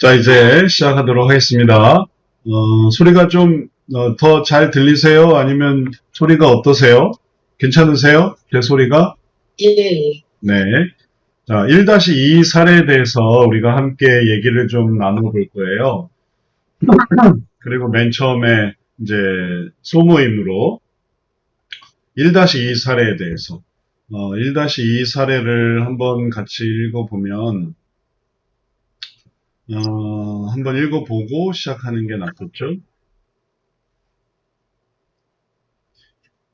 자, 이제 시작하도록 하겠습니다. 소리가 좀, 더 잘 들리세요? 아니면 소리가 어떠세요? 괜찮으세요? 제 소리가? 예, 예. 네. 자, 1-2 사례에 대해서 우리가 함께 얘기를 좀 나눠볼 거예요. 그리고 맨 처음에 이제 소모임으로 1-2 사례에 대해서, 1-2 사례를 한번 같이 읽어보면, 한번 읽어보고 시작하는 게 낫겠죠?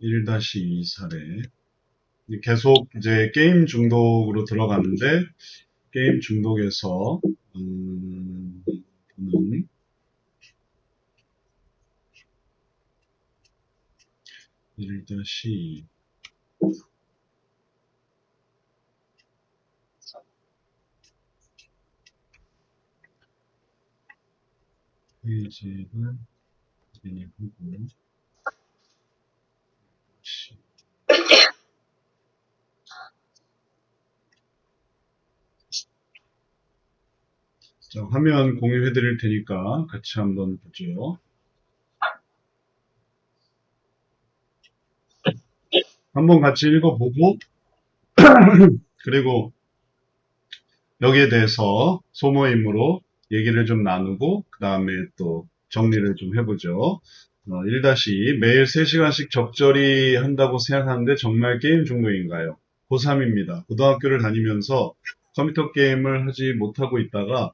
1-2 사례. 계속 이제 게임 중독으로 들어가는데, 게임 중독에서, 보는 1-2 페이지를 보고, 자, 화면 공유해 드릴 테니까 같이 한번 보죠. 한번 같이 읽어보고, 그리고 여기에 대해서 소모임으로 얘기를 좀 나누고, 그 다음에 또 정리를 좀 해보죠. 1-2 매일 3시간씩 적절히 한다고 생각하는데 정말 게임 중독인가요? 고3입니다. 고등학교를 다니면서 컴퓨터 게임을 하지 못하고 있다가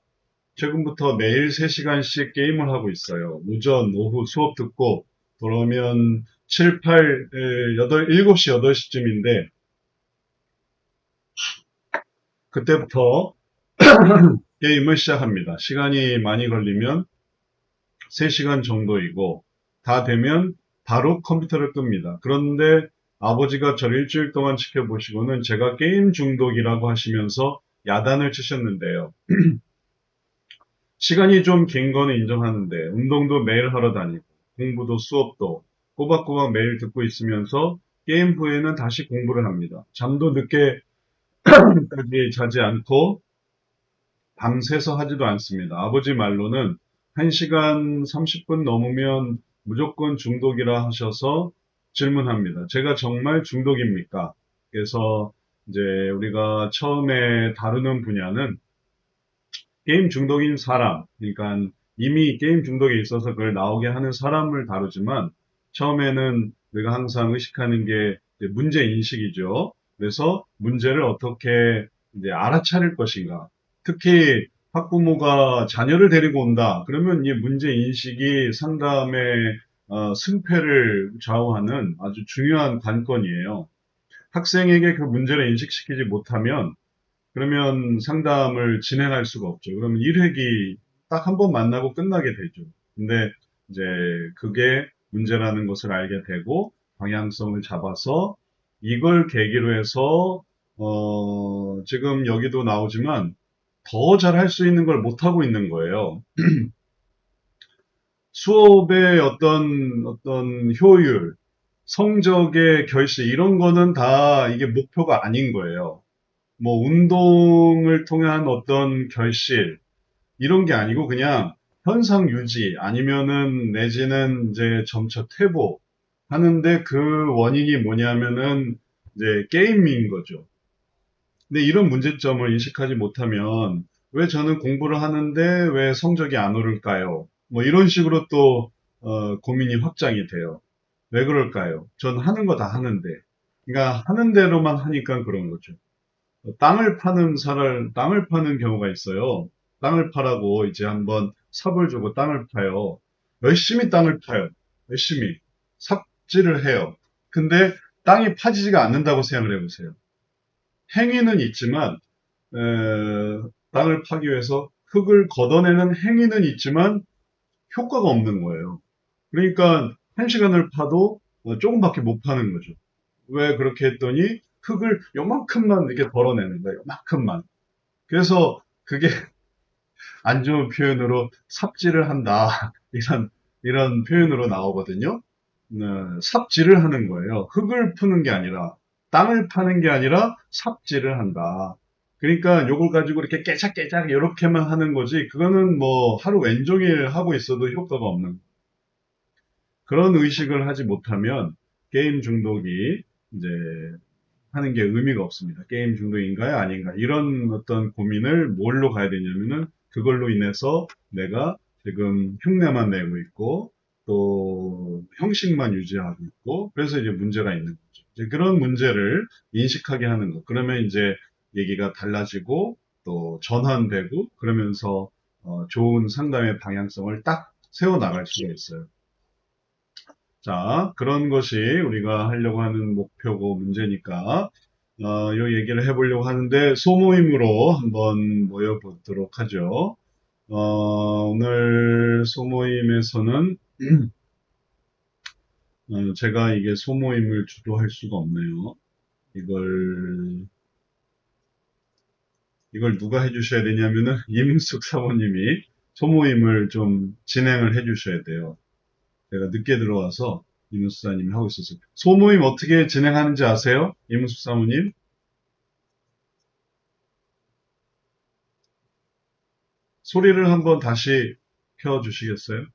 최근부터 매일 3시간씩 게임을 하고 있어요. 오전, 오후 수업 듣고 돌아오면 7, 8, 8, 7시, 8시쯤인데 그때부터 게임을 시작합니다. 시간이 많이 걸리면 3시간 정도이고 다 되면 바로 컴퓨터를 끕니다. 그런데 아버지가 저를 일주일 동안 지켜보시고는 제가 게임 중독이라고 하시면서 야단을 치셨는데요. 시간이 좀 긴 거는 인정하는데 운동도 매일 하러 다니고 공부도 수업도 꼬박꼬박 매일 듣고 있으면서 게임 후에는 다시 공부를 합니다. 잠도 늦게까지 자지 않고 밤새서 하지도 않습니다. 아버지 말로는 1시간 30분 넘으면 무조건 중독이라 하셔서 질문합니다. 제가 정말 중독입니까? 그래서 이제 우리가 처음에 다루는 분야는 게임 중독인 사람, 그러니까 이미 게임 중독에 있어서 그걸 나오게 하는 사람을 다루지만 처음에는 우리가 항상 의식하는 게 이제 문제 인식이죠. 그래서 문제를 어떻게 이제 알아차릴 것인가. 특히 학부모가 자녀를 데리고 온다. 그러면 이 문제 인식이 상담의 승패를 좌우하는 아주 중요한 관건이에요. 학생에게 그 문제를 인식시키지 못하면 그러면 상담을 진행할 수가 없죠. 그러면 1회기 딱 한 번 만나고 끝나게 되죠. 근데 이제 그게 문제라는 것을 알게 되고 방향성을 잡아서 이걸 계기로 해서 지금 여기도 나오지만 더 잘할 수 있는 걸 못하고 있는 거예요. 수업의 어떤 효율, 성적의 결실 이런 거는 다 이게 목표가 아닌 거예요. 뭐 운동을 통한 어떤 결실 이런 게 아니고 그냥 현상 유지 아니면은 내지는 이제 점차 퇴보 하는데 그 원인이 뭐냐면은 이제 게임인 거죠. 근데 이런 문제점을 인식하지 못하면 왜 저는 공부를 하는데 왜 성적이 안 오를까요? 뭐 이런 식으로 또 고민이 확장이 돼요. 왜 그럴까요? 전 하는 거 다 하는데. 그러니까 하는 대로만 하니까 그런 거죠. 땅을 파는 경우가 있어요. 땅을 파라고 이제 한번 삽을 주고 땅을 파요. 열심히 땅을 파요. 열심히. 삽질을 해요. 근데 땅이 파지지가 않는다고 생각을 해보세요. 행위는 있지만, 땅을 파기 위해서 흙을 걷어내는 행위는 있지만 효과가 없는 거예요. 그러니까 1시간을 파도 조금밖에 못 파는 거죠. 왜 그렇게 했더니 흙을 요만큼만 이렇게 덜어내는 거예요. 요만큼만. 그래서 그게 안 좋은 표현으로 삽질을 한다. 이런 표현으로 나오거든요. 삽질을 하는 거예요. 흙을 푸는 게 아니라, 땅을 파는 게 아니라 삽질을 한다. 그러니까 요걸 가지고 이렇게 깨작깨작 이렇게만 하는 거지, 그거는 뭐 하루 왼종일 하고 있어도 효과가 없는, 그런 의식을 하지 못하면 게임 중독이 이제 하는 게 의미가 없습니다. 게임 중독인가요? 아닌가? 이런 어떤 고민을 뭘로 가야 되냐면은, 그걸로 인해서 내가 지금 흉내만 내고 있고, 또 형식만 유지하고 있고, 그래서 이제 문제가 있는 거죠. 이제 그런 문제를 인식하게 하는 거. 그러면 이제 얘기가 달라지고, 또 전환되고, 그러면서 좋은 상담의 방향성을 딱 세워 나갈 수가 있어요. 자, 그런 것이 우리가 하려고 하는 목표고 문제니까, 요 얘기를 해보려고 하는데, 소모임으로 한번 모여보도록 하죠. 오늘 소모임에서는, 제가 이게 소모임을 주도할 수가 없네요. 이걸 누가 해주셔야 되냐면은, 임숙 사모님이 소모임을 좀 진행을 해주셔야 돼요. 제가 늦게 들어와서 이문수 사님이 하고 있었어요. 소모임 어떻게 진행하는지 아세요? 이문수 사모님? 소리를 한번 다시 켜주시겠어요?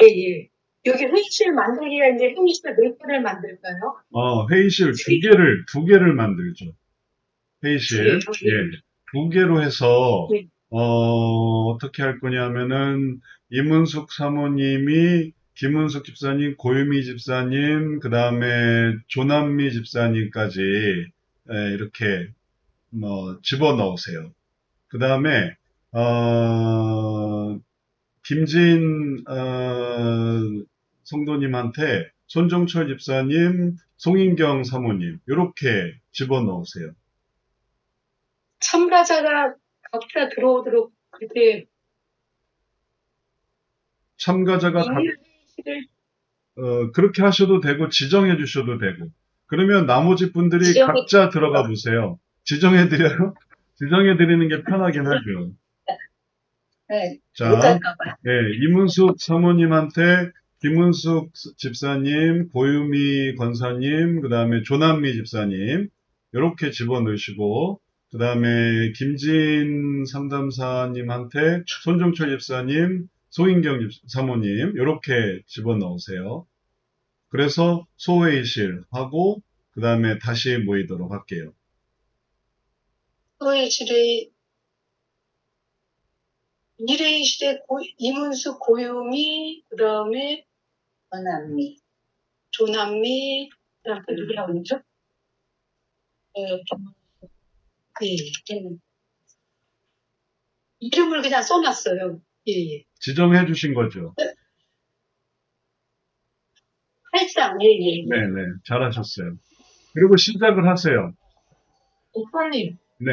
예, 예. 여기 회의실 만들기가 이제 회의실 몇 개를 만들까요? 회의실 두 개를 만들죠. 회의실, 예, 두 개로 해서, 네. 어떻게 할 거냐면은, 이문숙 사모님이, 김은숙 집사님, 고유미 집사님, 그 다음에 조남미 집사님까지, 이렇게, 집어넣으세요. 그 다음에, 김진, 성도님한테 손종철 집사님, 송인경 사모님, 이렇게 집어넣으세요. 참가자가 각자 들어오도록 그렇게 참가자가 회의실을 그렇게 하셔도 되고, 지정해 주셔도 되고, 그러면 나머지 분들이 지정해 각자 들어가 보세요. 지정해 드려요? 지정해 드리는 게 편하긴 하죠. 네, 자, 못할까봐. 네, 이문숙 사모님한테 김은숙 집사님, 고유미 권사님, 그 다음에 조남미 집사님, 이렇게 집어넣으시고, 그 다음에 김진 상담사님한테 손종철 집사님, 소인경 사모님, 이렇게 집어넣으세요. 그래서 소회의실 하고, 그 다음에 다시 모이도록 할게요. 회의실에 일회의실에 이문수 고유미 그다음에 조남미 그다음에 누구라고 그러죠? 예, 이름을 그냥 써놨어요. 예, 예. 지정해 주신 거죠? 살짝 예, 예. 네네, 잘하셨어요. 그리고 시작을 하세요. 오빠님, 네.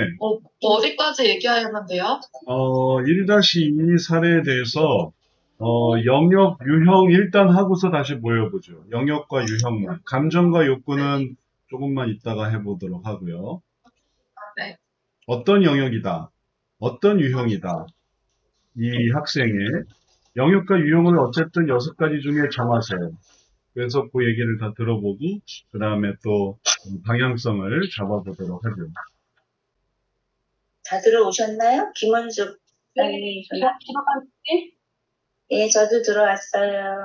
어디까지 얘기하면 돼요? 1-2 사례에 대해서, 영역, 유형 일단 하고서 다시 모여보죠. 영역과 유형만. 감정과 욕구는 조금만 이따가 해보도록 하고요. 네. 어떤 영역이다. 어떤 유형이다. 이 학생의 영역과 유형을 어쨌든 6가지 중에 정하세요. 그래서 그 얘기를 다 들어보고, 그 다음에 또 방향성을 잡아보도록 하죠. 다 들어오셨나요? 김원숙 사님이셨나요? 들어갔는데 예, 저도 들어왔어요.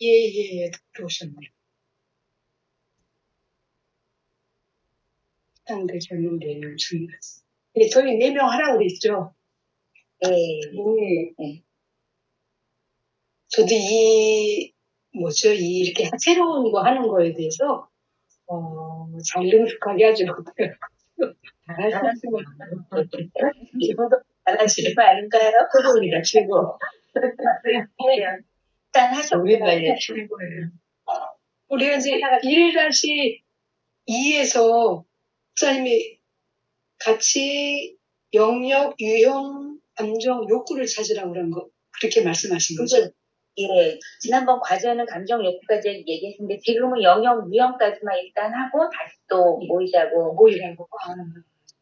예, 예, 예, 들어오셨네요. 상대 전문대는 중요했어. 예, 저희 4명 하라고 그랬죠. 예, 예. 예. 저도 이렇게 새로운 거 하는 거에 대해서, 잘 능숙하게 하지 못해요. 잘하시는 거 이분도 잘하시는 거 아닌가요? 최고입니다, 최고. 일단 하셨고. 우리가 이제 최고예요. 우리가 이제 1-2에서 목사님이 같이 영역, 유형, 감정, 욕구를 찾으라고 그런 거, 그렇게 말씀하신 거죠? 예, 지난번 과제는 감정 욕구까지 얘기했는데 지금은 영역, 유형까지만 일단 하고 다시 또 모이자고. 모이라고.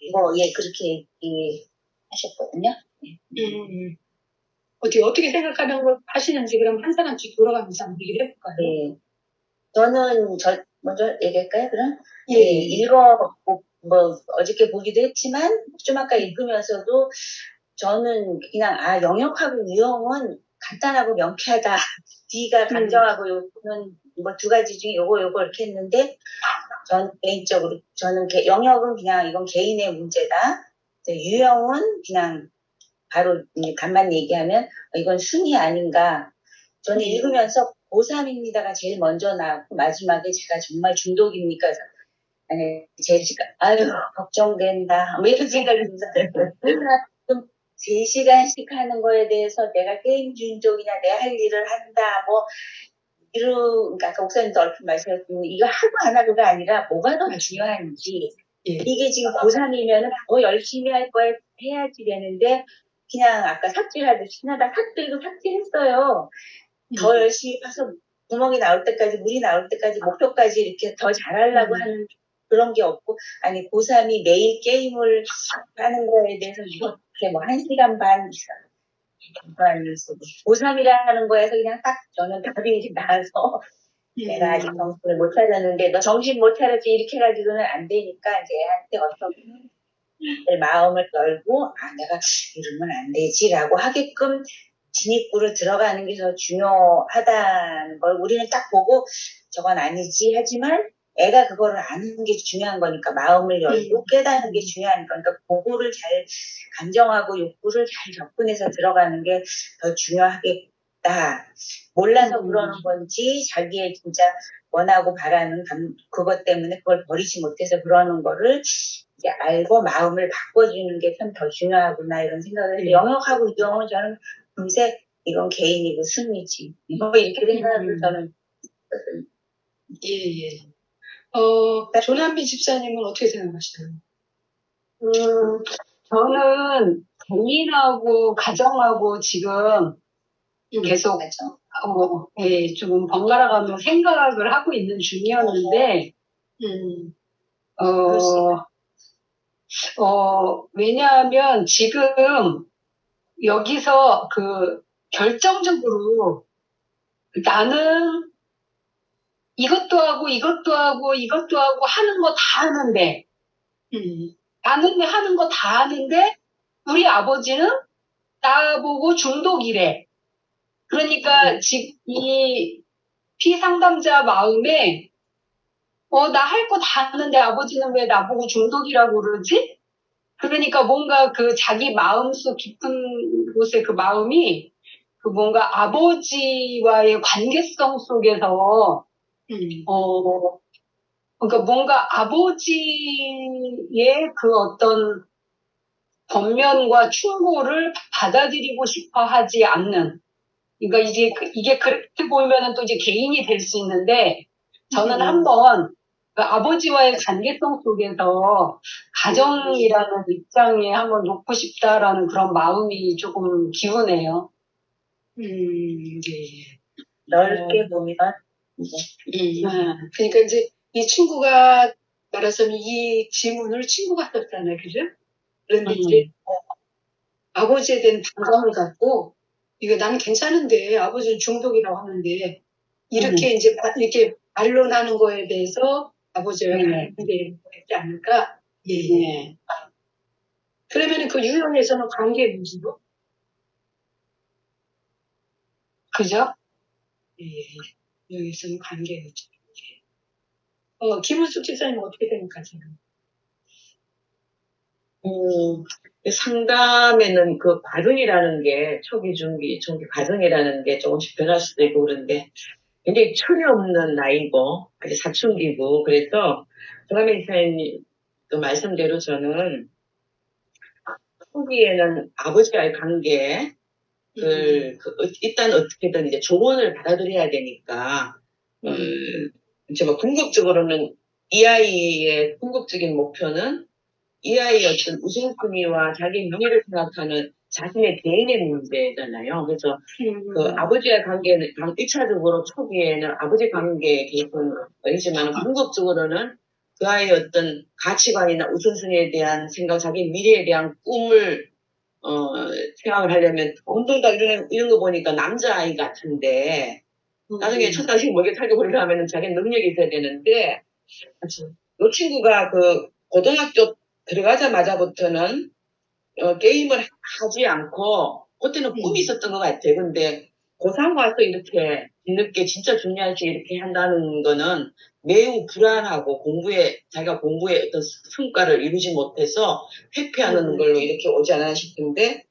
예, 그렇게 얘기하셨거든요. 어떻게 생각하는 걸 하시는지 그럼 한 사람씩 돌아가면서 한번 얘기를 해볼까요? 네. 저는 먼저 얘기할까요, 그럼? 예. 읽어보고 뭐 어저께 보기도 했지만 좀 아까 읽으면서도 저는 그냥 영역하고 유형은 간단하고 명쾌하다. D가 감정하고 요거는 뭐 두 가지 중에 요거 이렇게 했는데 전 개인적으로 저는 영역은 그냥 이건 개인의 문제다. 유형은 그냥 바로 간만 얘기하면 이건 순위 아닌가. 저는 읽으면서 고3입니다가 제일 먼저 나왔고 마지막에 제가 정말 중독입니까? 아니 제시가 아유 걱정된다. 뭐 이런 생각이 들어요. 좀 3시간씩 하는 거에 대해서 내가 게임 중독이나 내 할 일을 한다. 뭐 그러니까 아까 목사님도 얼핏 말씀하셨지만 이거 하고 안 하고가 아니라 뭐가 더 중요한지 예. 이게 지금 고3이면 더 열심히 할 거에 해야지 되는데 그냥 아까 삭제하듯이 그냥 나 삭제도 삭제했어요. 더 열심히 해서 구멍이 나올 때까지 물이 나올 때까지 목표까지 이렇게 더 잘하려고 하는 그런 게 없고 아니 고3이 매일 게임을 하는 거에 대해서 이렇게 뭐 1시간 반 이상 고3이라는 거에서 그냥 딱 저는 답이 나와서 내가 아직 정신을 못 차렸는데 너 정신 못 차렸지 이렇게 해가지고는 안 되니까 이제 애한테 어떤 마음을 열고 내가 이러면 안 되지라고 하게끔 진입구로 들어가는 게 더 중요하다는 걸 우리는 딱 보고 저건 아니지 하지만 애가 그거를 아는 게 중요한 거니까 마음을 열고 깨닫는 게 중요한 거니까 그거를 잘 감정하고 욕구를 잘 접근해서 들어가는 게 더 중요하겠다. 몰라서 그러는 건지 자기의 진짜 원하고 바라는 그것 때문에 그걸 버리지 못해서 그러는 거를 이제 알고 마음을 바꿔주는 게 참 더 중요하구나 이런 생각을 해서 영역하고 유형은 저는 금세 이건 개인이고 순위지 뭐 이렇게 생각을 저는 예. 조남미 집사님은 어떻게 생각하시나요? 저는 개인하고 가정하고 지금 계속 예, 좀 번갈아가며 생각을 하고 있는 중이었는데 왜냐하면 지금 여기서 결정적으로 나는 이것도 하고 이것도 하고 이것도 하고 하는 거 다 하는데 나는 하는 거 다 하는데 우리 아버지는 나보고 중독이래. 그러니까 지금 이 피상담자 마음에 나 할 거 다 하는데 아버지는 왜 나보고 중독이라고 그러지? 그러니까 뭔가 자기 마음속 깊은 곳에 그 마음이 뭔가 아버지와의 관계성 속에서 그러니까 뭔가 아버지의 어떤 권면과 충고를 받아들이고 싶어 하지 않는. 그러니까 이게 그렇게 보면은 또 이제 개인이 될 수 있는데, 저는 한번 아버지와의 관계성 속에서 가정이라는 입장에 한번 놓고 싶다라는 그런 마음이 조금 기우네요. 넓게 보면 그러니까 이제 이 친구가 말하자면 이 지문을 친구가 썼잖아요, 그죠? 그런데 이제 아버지에 대한 반감을 갖고 이거 나는 괜찮은데 아버지는 중독이라고 하는데 이렇게 이제 이렇게 반론하는 거에 대해서 아버지와 관계되지 않을까? 예. 그러면은 그 유형에서는 관계 문제로 그죠? 예. 여기서는 관계 문제. 김은숙 지사님은 어떻게 생각하세요? 상담에는 그 과정이라는 게 초기, 중기 과정이라는 게 조금씩 변할 수도 있고 그런데 굉장히 철이 없는 나이고 아직 사춘기고 그래서 조남미 이사님 그 말씀대로 저는 초기에는 아버지와의 관계 일단 어떻게든 이제 조언을 받아들여야 되니까 이제 뭐 궁극적으로는 이 아이의 궁극적인 목표는 이 아이의 어떤 우선순위와 자기 명예를 생각하는 자신의 개인의 문제잖아요. 그래서 그 아버지와의 관계는 1차적으로 초기에는 아버지 관계에 개입은 아니지만 궁극적으로는 그 아이의 어떤 가치관이나 우선순위에 대한 생각, 자기 미래에 대한 꿈을 생각을 하려면 운동다 이런 거 보니까 남자아이 같은데 나중에 첫사실 먹여 살고 그러려면 자기 능력이 있어야 되는데 이 친구가 고등학교 들어가자마자부터는 게임을 하지 않고 그때는 꿈이 있었던 것 같아요. 근데 고3 와서 이렇게 뒤늦게 진짜 중요하지 이렇게 한다는 거는 매우 불안하고 자기가 공부에 어떤 성과를 이루지 못해서 회피하는 걸로 이렇게 오지 않았나 싶은데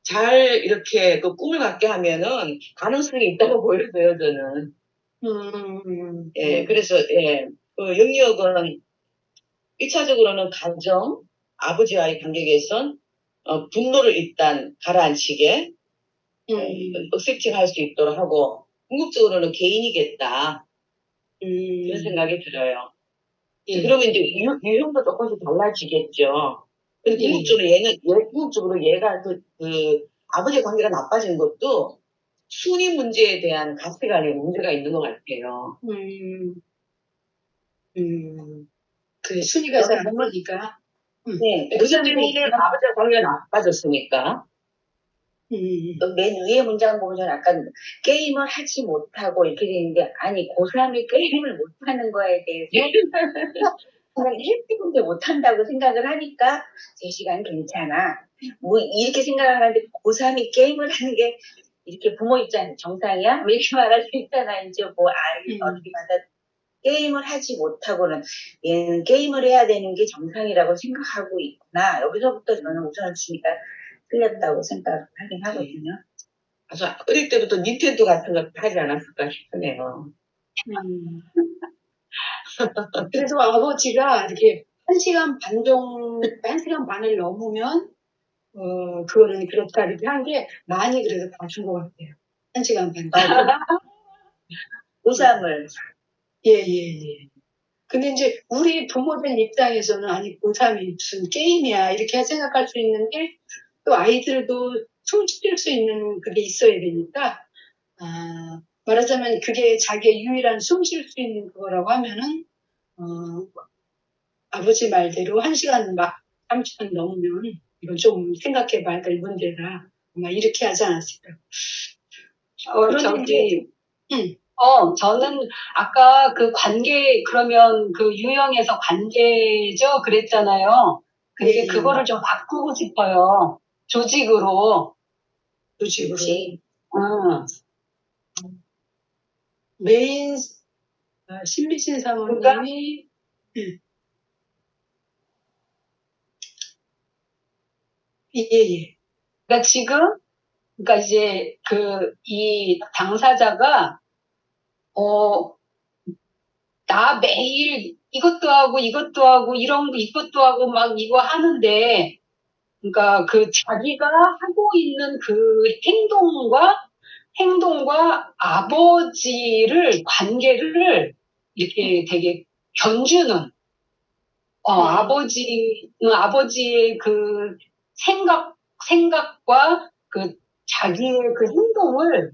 잘 이렇게 그 꿈을 갖게 하면은 가능성이 있다고 보여져요, 저는. 예, 그래서, 예, 그 영역은 1차적으로는 가정, 아버지와의 관계 개선, 분노를 일단 가라앉히게, 억셉팅 할 수 있도록 하고, 궁극적으로는 개인이겠다. 그런 생각이 들어요. 예. 그러면 이제 유형도 조금씩 달라지겠죠. 근데 궁극적으로 얘가 아버지의 관계가 나빠진 것도 순위 문제에 대한 가치관에 문제가 있는 것 같아요. 그 순위가 잘 안 맞으니까. 네. 그것 때문에 아버지와 관계가 나빠졌으니까. 또 맨 위에 문장 보면 아까 게임을 하지 못하고 이렇게 되는데 아니 고3이 게임을 못하는 거에 대해서 그냥 해피군데 못한다고 생각을 하니까 3시간 괜찮아. 뭐 이렇게 생각을 하는데 고3이 게임을 하는 게 이렇게 부모 입장 정상이야? 뭐 이렇게 말할 수 있잖아. 이제 뭐 어떻게 받아 게임을 하지 못하고는 얘는 게임을 해야 되는 게 정상이라고 생각하고 있구나. 여기서부터 저는 우선을 주니까 틀렸다고 생각하긴 하거든요. 그래서 어릴 때부터 닌텐도 같은 거 하지 않았을까 싶네요. 그래서 아버지가 이렇게 1시간 반을 넘으면, 그거는 그렇다, 이렇게 한 게 많이 그래도 봐준 것 같아요. 1시간 반. 고3을. 예. 근데 이제 우리 부모들 입장에서는 아니, 고3이 무슨 게임이야, 이렇게 생각할 수 있는 게 또 아이들도 숨쉴 수 있는 그게 있어야 되니까, 말하자면 그게 자기의 유일한 숨 쉴 수 있는 그거라고 하면은, 아버지 말대로 1시간 막 30분 넘으면 이건 좀 생각해 봐야 될 문제다. 아마 이렇게 하지 않았을까. 그런데 저는 아까 그 관계, 그러면 그 유형에서 관계죠? 그랬잖아요. 근데 예. 그거를 좀 바꾸고 싶어요. 조직으로. 그렇지. 메인, 신미신 사모님이, 예. 그러니까 지금, 그러니까 이제 이 당사자가, 나 매일 이것도 하고 이것도 하고 막 이거 하는데, 그러니까 그 자기가 하고 있는 그 행동과 아버지를, 관계를 이렇게 되게 견주는, 아버지의 그 생각과 그 자기의 그 행동을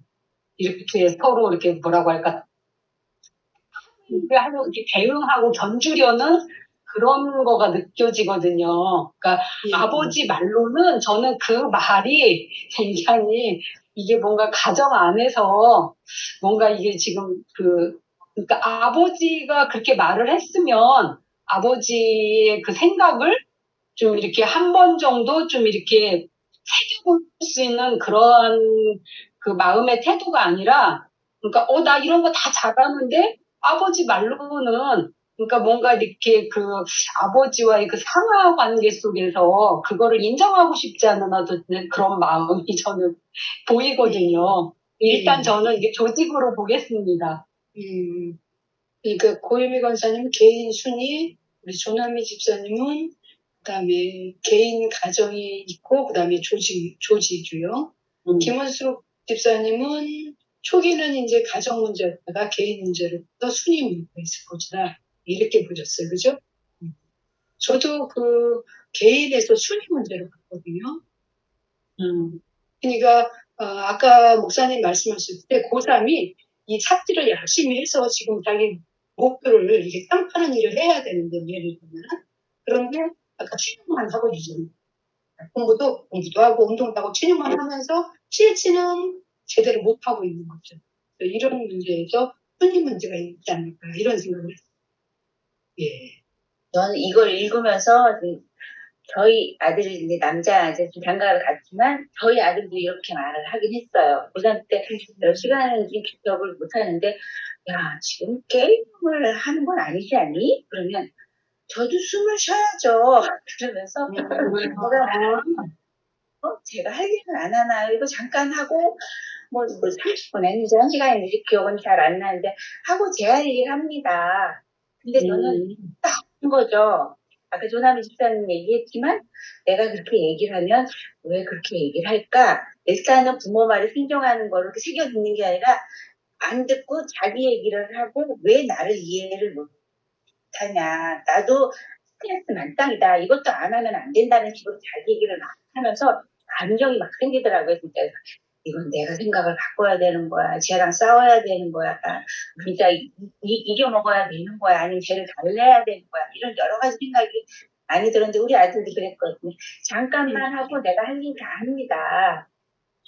이렇게 서로 이렇게 뭐라고 할까, 이렇게 대응하고 견주려는 그런 거가 느껴지거든요. 그러니까 예. 아버지 말로는 저는 그 말이 굉장히 이게 뭔가 가정 안에서 뭔가 이게 지금 그러니까 아버지가 그렇게 말을 했으면 아버지의 그 생각을 좀 이렇게 한 번 정도 좀 이렇게 새겨볼 수 있는 그러한 그 마음의 태도가 아니라, 그러니까 나 이런 거 다 잘하는데 아버지 말로는, 그러니까 뭔가 이렇게 그 아버지와의 그 상하 관계 속에서 그거를 인정하고 싶지 않은 어떤 그런 마음이 저는 보이거든요. 일단 저는 이게 조직으로 보겠습니다. 그러니까 고유미 권사님 개인 순위, 우리 조남미 집사님은 그다음에 개인 가정이 있고 그다음에 조직이요. 김원숙 집사님은 초기는 이제 가정 문제였다가 개인 문제로부터 순위 문제가 있을 것이다. 이렇게 보셨어요. 그죠? 저도 그 개인에서 순위 문제로 봤거든요. 그러니까 아까 목사님 말씀하실 때 고3이 이 삽질을 열심히 해서 지금 자기 목표를 이게 깜빡하는 일을 해야 되는데 예를 들면 그런데 아까 취직만 하고 있잖아요. 공부도 하고 운동도 하고 취직만 하면서 실치는 제대로 못 하고 있는 거죠. 이런 문제에서 순위 문제가 있지 않을까 이런 생각을 했어요. 예. 저는 이걸 읽으면서 저희 아들이 이제 남자 이제 좀 장가를 갔지만 저희 아들도 이렇게 말을 하긴 했어요. 고3 때 시간을 좀 기억을 못 하는데 야 지금 게임을 하는 건 아니지 않니? 그러면 저도 숨을 쉬어야죠. 그러면서 제가 할 일은 안 하나요? 이거 잠깐 하고 뭐 30분 했는지 1시간 했는지 기억은 잘 안 나는데 하고 제 할 일 합니다. 근데 저는 딱 한 거죠. 아까 조남희 집사님 얘기했지만 내가 그렇게 얘기를 하면 왜 그렇게 얘기를 할까? 일단은 부모 말에 순종하는 거를 이렇게 새겨 듣는 게 아니라 안 듣고 자기 얘기를 하고 왜 나를 이해를 못하냐. 나도 스트레스 만땅이다. 이것도 안 하면 안 된다는 식으로 자기 얘기를 막 하면서 감정이 막 생기더라고요. 진짜 이건 내가 생각을 바꿔야 되는 거야. 쟤랑 싸워야 되는 거야. 진짜 이겨먹어야 되는 거야. 아니면 쟤를 달래야 되는 거야. 이런 여러 가지 생각이 많이 들었는데 우리 아들도 그랬거든요. 잠깐만 하고 내가 할 일 다 합니다.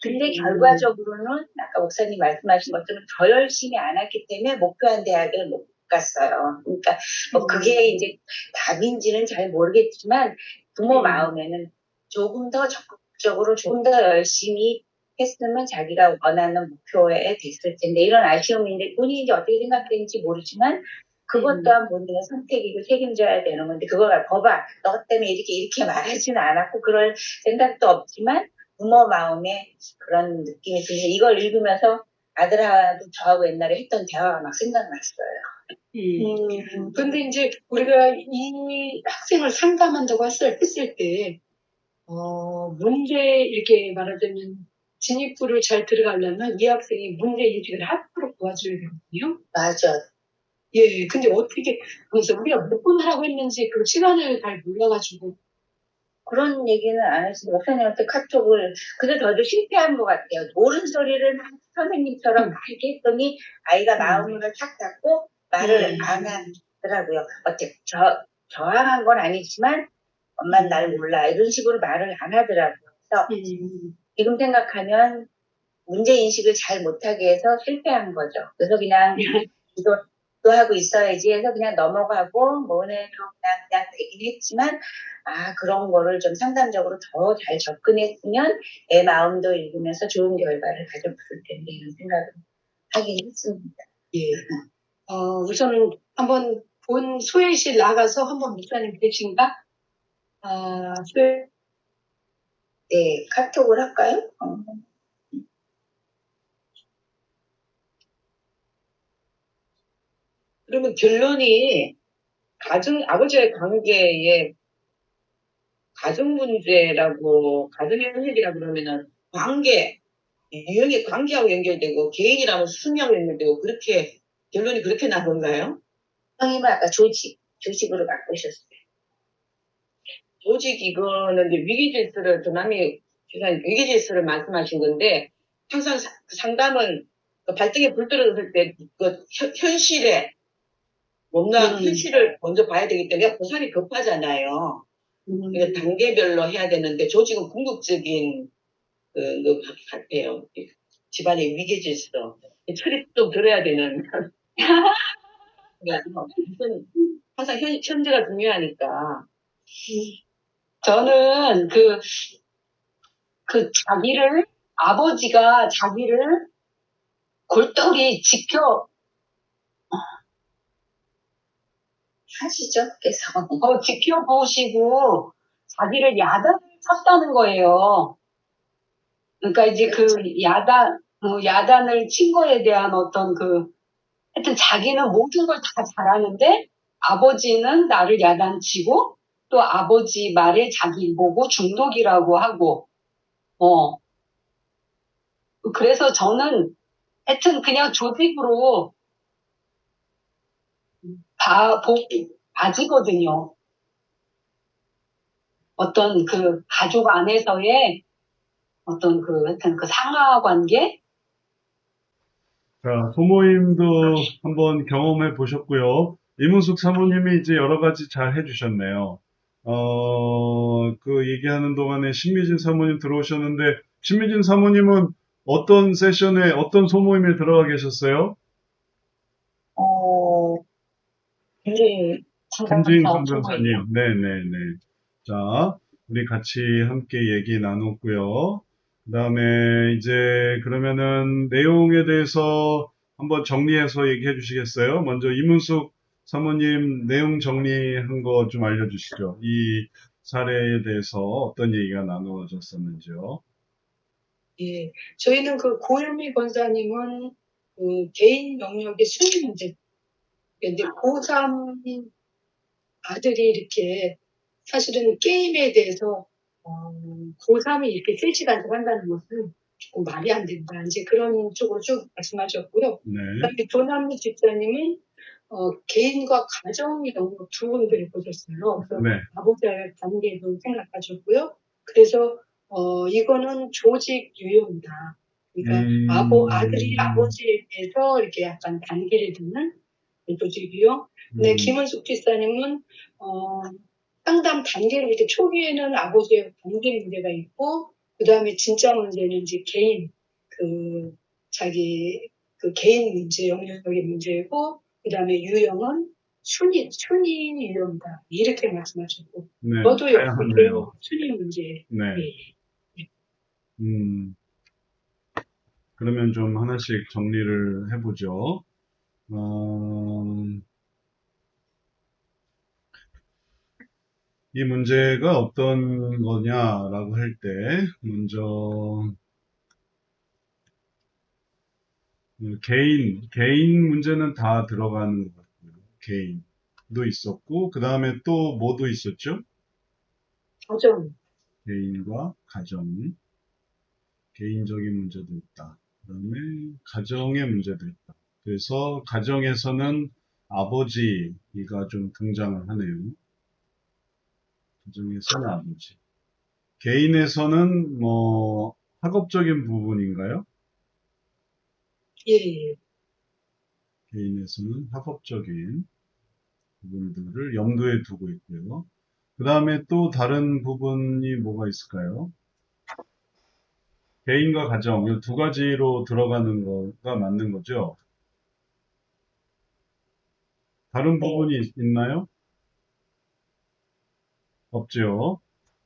근데 결과적으로는 아까 목사님 말씀하신 것처럼 더 열심히 안 했기 때문에 목표한 대학을 못 갔어요. 그러니까 뭐 그게 이제 답인지는 잘 모르겠지만 부모 마음에는 조금 더 적극적으로 조금 더 열심히 했으면 자기가 원하는 목표에 됐을 텐데 이런 아쉬움인데 본인이 이제 어떻게 생각되는지 모르지만 그것 또한 본인의 선택이고 책임져야 되는 건데 그걸 거봐 너 때문에 이렇게 말하지는 않았고 그럴 생각도 없지만 부모 마음에 그런 느낌이 들어서 이걸 읽으면서 아들하고 저하고 옛날에 했던 대화가 막 생각났어요. 근데 이제 우리가 이 학생을 상담한다고 했을 때, 문제, 이렇게 말하자면, 진입부를 잘 들어가려면 이 학생이 문제 인식을 하도록 도와줘야 되거든요. 맞아. 예, 근데 어떻게, 그래서 우리가 몇 번 하라고 했는지 그 시간을 잘 몰라가지고. 그런 얘기는 안 했어요. 목사님한테 카톡을. 근데 저도 실패한 것 같아요. 옳은 소리를 선생님처럼 말게 했더니 아이가 마음을 탁 닫고 말을 안 하더라고요. 어째 저항한 건 아니지만 엄마는 날 몰라. 이런 식으로 말을 안 하더라고요. 그래서 지금 생각하면 문제인식을 잘 못하게 해서 실패한 거죠. 그래서 그냥 기도하고 있어야지 해서 그냥 넘어가고 뭐 은혜로 그냥 되긴 했지만 그런 거를 좀 상담적으로 더 잘 접근했으면 애 마음도 읽으면서 좋은 결과를 가져봤을 텐데 이런 생각을 하긴 했습니다. 예. 우선은 한번 본 소회실 나가서 한번 목사님 계신가? 네, 카톡을 할까요? 그러면 결론이 아버지와의 관계에 가정 문제라고, 가정 현실이라고 그러면은 유형이 관계하고 연결되고, 개인이라면 수명하고 연결되고, 결론이 그렇게 난 건가요? 형님은 아까 조직으로 바꾸셨어요. 조직 이거는 이제 위기질서를, 조남이 위기질서를 말씀하신 건데, 항상 상담은 발등에 불 떨어졌을 때, 현실에, 뭔가 현실을 먼저 봐야 되기 때문에 고사리 급하잖아요. 그러니까 단계별로 해야 되는데 조직은 궁극적인 그 같아요. 집안의 위계질서, 철이 좀 들어야 되는. 항상 현재가 중요하니까. 저는 아버지가 자기를 골똘히 하시죠, 계속. 지켜보시고 자기를 야단을 쳤다는 거예요. 그러니까 이제 야단을 친 거에 대한 하여튼 자기는 모든 걸 다 잘하는데 아버지는 나를 야단치고 또 아버지 말에 자기 보고 중독이라고 하고, 그래서 저는 하여튼 그냥 조직으로 봐지거든요. 어떤 가족 안에서의 어떤 하여튼 상하 관계? 자, 소모임도 한번 경험해 보셨고요. 이문숙 사모님이 이제 여러 가지 잘 해주셨네요. 그 얘기하는 동안에 신미진 사모님 들어오셨는데, 신미진 사모님은 어떤 세션에, 어떤 소모임에 들어가 계셨어요? 굉장히 김지인 더 선전사님, 네네네. 자, 우리 같이 함께 얘기 나눴고요. 그 다음에 이제 그러면은 내용에 대해서 한번 정리해서 얘기해 주시겠어요? 먼저 이문숙 사모님 내용 정리한 거 좀 알려주시죠. 이 사례에 대해서 어떤 얘기가 나누어졌었는지요. 예. 저희는 그 고현미 권사님은 그 개인 영역의 순위 문제. 근데 고3 아들이 이렇게 사실은 게임에 대해서 고3이 이렇게 실시간을 한다는 것은 조금 말이 안 된다. 이제 그런 쪽으로 쭉 말씀하셨고요. 네, 그다음에 조남미 집사님은 개인과 가정의 영역 두 군데를 보셨어요. 그래서 네, 아버지와의 관계도 생각하셨고요. 그래서 이거는 조직 유형이다. 그러니까 아들이 아버지에 대해서 이렇게 약간 단계를 두는 조직 유형. 근데 김은숙 집사님은 상담 단계를 이렇게 초기에는 아버지의 관계 문제가 있고, 그 다음에 진짜 문제는 이제 개인, 자기, 개인 문제, 영역의 문제고, 그 다음에 유형은 순위 유형이다. 이렇게 말씀하셨고, 네, 저도 역시 개인 다양하네요. 순위 문제. 네, 예. 그러면 좀 하나씩 정리를 해보죠. 이 문제가 어떤 거냐라고 할 때, 먼저, 개인 문제는 다 들어가는 것 같고요. 개인도 있었고, 그 다음에 또 뭐도 있었죠? 가정. 개인과 가정, 개인적인 문제도 있다. 그 다음에 가정의 문제도 있다. 그래서 가정에서는 아버지가 좀 등장을 하네요. 가정에서는 아버지. 개인에서는 뭐 학업적인 부분인가요? 예, 예. 개인에서는 학업적인 부분들을 염두에 두고 있고요. 그 다음에 또 다른 부분이 뭐가 있을까요? 개인과 가정, 이 두 가지로 들어가는 거가 맞는 거죠? 다른 부분이 있나요? 없죠.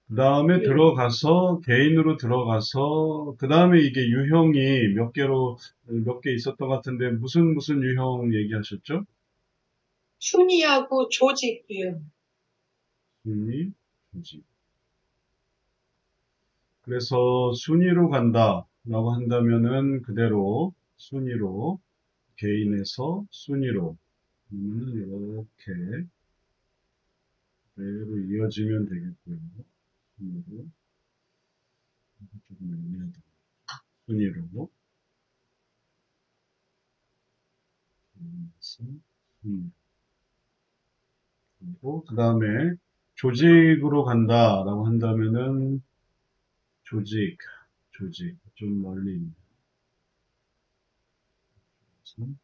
그 다음에 예. 들어가서, 개인으로 들어가서, 그 다음에 이게 유형이 몇 개 있었던 것 같은데, 무슨 유형 얘기하셨죠? 순위하고 조직 유형. 순위, 조직. 그래서 순위로 간다라고 한다면은 그대로 순위로, 개인에서 순위로, 이렇게, 그대로 이어지면 되겠고요. 순위로, 조금 애매하다. 순위로, 개인에서 순위. 그리고 그 다음에 조직으로 간다라고 한다면은 조직, 좀 멀리 있는 것은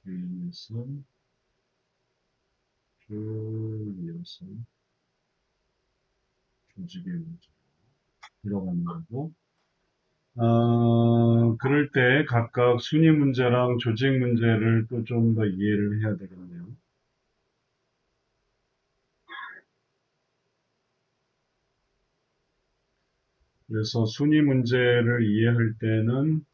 개인에서 쭉 이어서 조직의 문제 들어가는 거고, 그럴 때 각각 순위 문제랑 조직 문제를 또 좀 더 이해를 해야 되겠네요. 그래서 순위 문제를 이해할 때는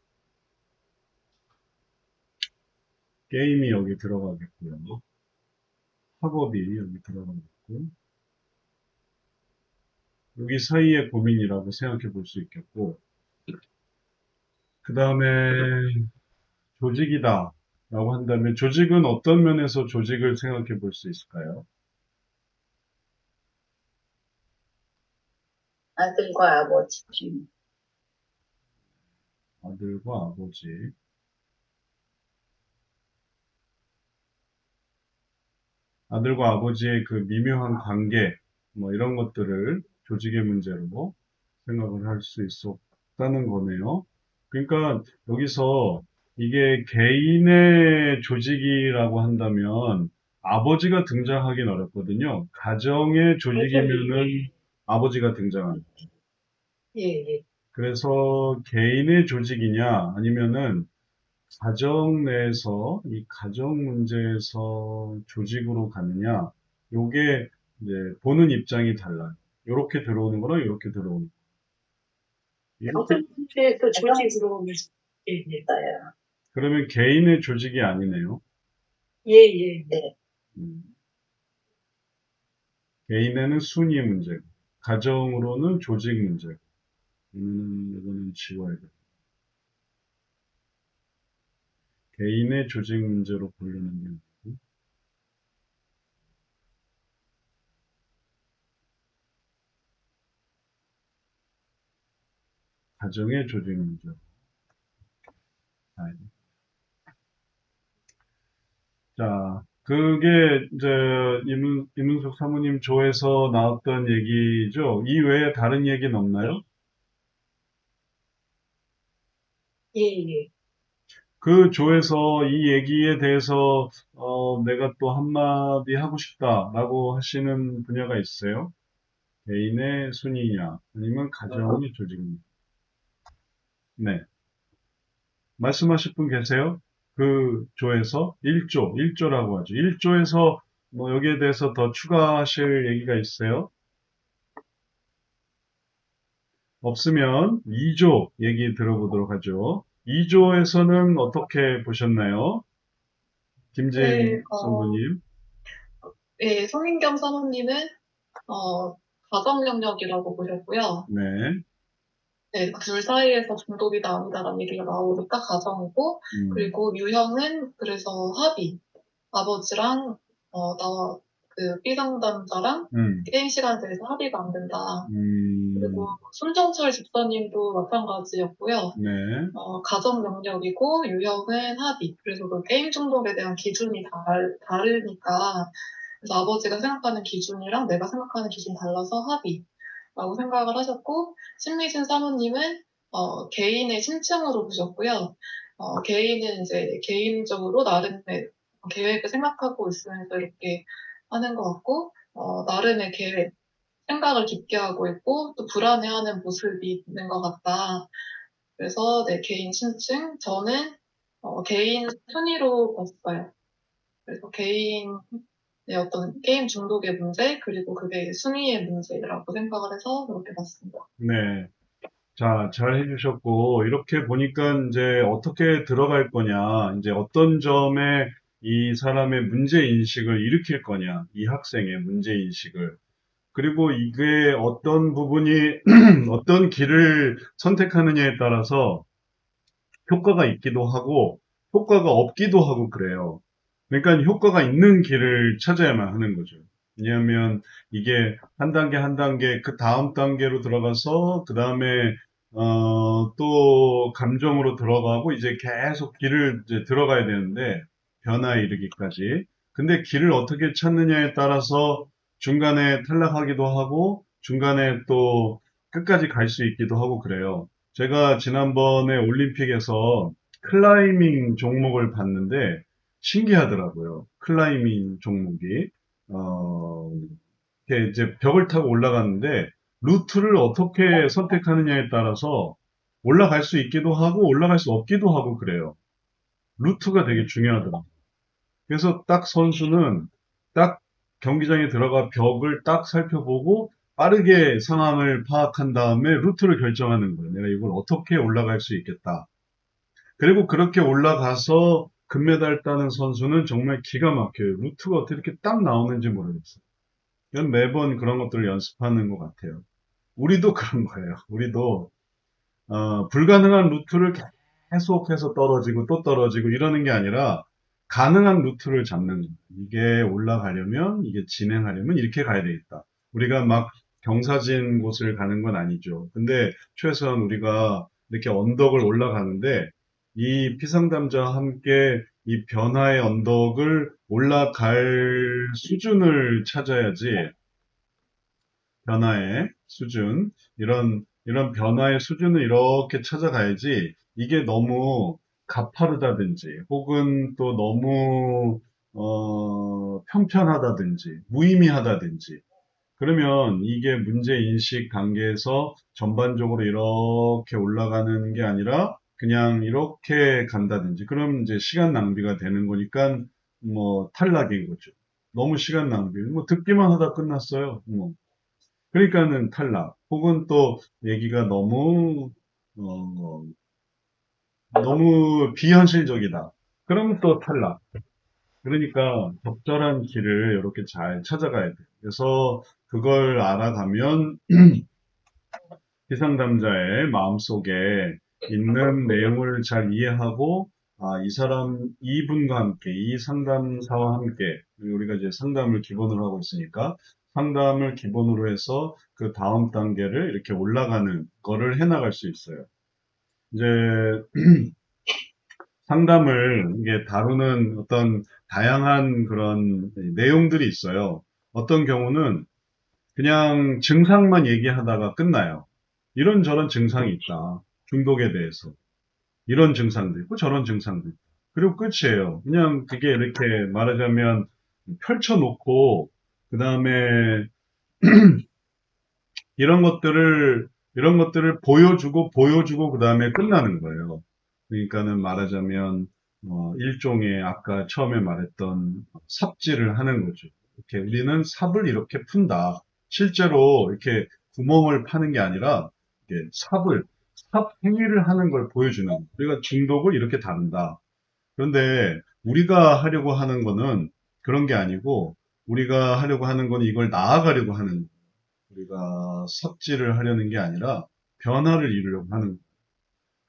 게임이 여기 들어가겠고요. 학업이 여기 들어가겠고, 여기 사이의 고민이라고 생각해 볼 수 있겠고, 그 다음에 조직이다 라고 한다면 조직은 어떤 면에서 조직을 생각해 볼 수 있을까요? 아들과 아버지. 아들과 아버지. 아들과 아버지의 그 미묘한 관계, 뭐 이런 것들을 조직의 문제로 생각을 할 수 있었다는 거네요. 그러니까 여기서 이게 개인의 조직이라고 한다면 아버지가 등장하긴 어렵거든요. 가정의 조직이면은 아버지가 등장합니다. 예, 예. 그래서 개인의 조직이냐 아니면은 가정 내에서, 이 가정 문제에서 조직으로 가느냐, 요게 이제 보는 입장이 달라요. 요렇게 들어오는 거랑 요렇게 들어오는 거. 이렇게, 어떤 문제에서 조직으로 말씀드립니다. 있어요. 그러면 개인의 조직이 아니네요. 예, 예. 네. 음. 개인에는 순위 문제고, 가정으로는 조직 문제고, 이거는 지워야 돼. 개인의 조직 문제로 부르는 게 아니고, 가정의 조직 문제. 자, 그게 이제 이문석 사모님 조에서 나왔던 얘기죠. 이 외에 다른 얘기는 없나요? 예, 예. 그 조에서 이 얘기에 대해서 내가 또 한마디 하고 싶다라고 하시는 분야가 있어요? 개인의 순위냐, 아니면 가정의 조직이냐? 네. 말씀하실 분 계세요? 그 조에서 1조라고 하죠. 1조에서 뭐 여기에 대해서 더 추가하실 얘기가 있어요? 없으면 2조 얘기 들어보도록 하죠. 2조에서는 어떻게 보셨나요? 김재인 네, 성도님. 네, 송인경 사모님은, 가정 영역이라고 보셨고요. 네. 네, 둘 사이에서 중독이다 아니다라는 얘기가 나오니까 가정이고, 그리고 유형은 그래서 합의. 아버지랑, 그 B상담자랑 게임 시간에 대해서 합의가 안 된다. 그리고 손정철 집사님도 마찬가지였고요. 네. 가정 영역이고 유형은 합의. 그래서 그 게임 중독에 대한 기준이 다르니까 그래서 아버지가 생각하는 기준이랑 내가 생각하는 기준이 달라서 합의라고 생각을 하셨고 신미진 사모님은 개인의 심층으로 보셨고요. 개인은 이제 개인적으로 나름의 계획을 생각하고 있으면서 이렇게 하는 것 같고 나름의 계획 생각을 깊게 하고 있고 또 불안해하는 모습이 있는 것 같다. 그래서 내 개인 심층, 저는 개인 순위로 봤어요. 그래서 개인의 어떤 게임 중독의 문제 그리고 그게 순위의 문제라고 생각을 해서 그렇게 봤습니다. 네. 자, 잘 해주셨고, 이렇게 보니까 이제 어떻게 들어갈 거냐, 이제 어떤 점에 이 사람의 문제인식을 일으킬 거냐, 이 학생의 문제인식을. 그리고 이게 어떤 부분이, 어떤 길을 선택하느냐에 따라서 효과가 있기도 하고, 효과가 없기도 하고 그래요. 그러니까 효과가 있는 길을 찾아야만 하는 거죠. 왜냐하면 이게 한 단계 한 단계 그 다음 단계로 들어가서 그 다음에 또 감정으로 들어가고 이제 계속 길을 이제 들어가야 되는데 변화에 이르기까지. 근데 길을 어떻게 찾느냐에 따라서 중간에 탈락하기도 하고 중간에 또 끝까지 갈 수 있기도 하고 그래요. 제가 지난번에 올림픽에서 클라이밍 종목을 봤는데 신기하더라고요. 클라이밍 종목이. 이렇게 이제 벽을 타고 올라갔는데, 루트를 어떻게 선택하느냐에 따라서 올라갈 수 있기도 하고, 올라갈 수 없기도 하고 그래요. 루트가 되게 중요하더라고요. 그래서 딱 선수는 딱 경기장에 들어가 벽을 딱 살펴보고, 빠르게 상황을 파악한 다음에 루트를 결정하는 거예요. 내가 이걸 어떻게 올라갈 수 있겠다. 그리고 그렇게 올라가서 금메달 따는 선수는 정말 기가 막혀요. 루트가 어떻게 이렇게 딱 나오는지 모르겠어요. 이건 매번 그런 것들을 연습하는 것 같아요. 우리도 그런 거예요. 우리도 불가능한 루트를 계속해서 떨어지고 또 떨어지고 이러는 게 아니라 가능한 루트를 잡는 거예요. 이게 올라가려면 이게 진행하려면 이렇게 가야 되겠다. 우리가 막 경사진 곳을 가는 건 아니죠. 근데 최소한 우리가 이렇게 언덕을 올라가는데 이 피상담자와 함께 이 변화의 언덕을 올라갈 수준을 찾아야지 변화의 수준, 이런 변화의 수준을 이렇게 찾아가야지 이게 너무 가파르다든지 혹은 또 너무 편편하다든지 무의미하다든지 그러면 이게 문제인식 단계에서 전반적으로 이렇게 올라가는 게 아니라 그냥 이렇게 간다든지, 그럼 이제 시간 낭비가 되는 거니까, 뭐, 탈락인 거죠. 너무 시간 낭비. 뭐, 듣기만 하다 끝났어요. 뭐. 그러니까는 탈락. 혹은 또, 얘기가 너무 비현실적이다. 그러면 또 탈락. 그러니까, 적절한 길을 이렇게 잘 찾아가야 돼요. 그래서, 그걸 알아가면, 희상담자의 마음속에 있는 내용을 잘 이해하고, 아, 이분과 함께, 이 상담사와 함께, 우리가 이제 상담을 기본으로 하고 있으니까, 상담을 기본으로 해서 그 다음 단계를 이렇게 올라가는 거를 해나갈 수 있어요. 이제 상담을 이게 다루는 어떤 다양한 그런 내용들이 있어요. 어떤 경우는 그냥 증상만 얘기하다가 끝나요. 이런저런 증상이 있다. 중독에 대해서. 이런 증상도 있고 저런 증상도 있고. 그리고 끝이에요. 그냥 그게 이렇게 말하자면 펼쳐놓고 그 다음에 이런 것들을 보여주고 그 다음에 끝나는 거예요. 그러니까는 말하자면 일종의 아까 처음에 말했던 삽질을 하는 거죠. 이렇게 우리는 삽을 이렇게 푼다. 실제로 이렇게 구멍을 파는 게 아니라 이렇게 삽 행위를 하는 걸 보여주는 거예요. 우리가 중독을 이렇게 다룬다. 그런데 우리가 하려고 하는 거는 그런 게 아니고 우리가 하려고 하는 건 이걸 나아가려고 하는 우리가 삽질을 하려는 게 아니라 변화를 이루려고 하는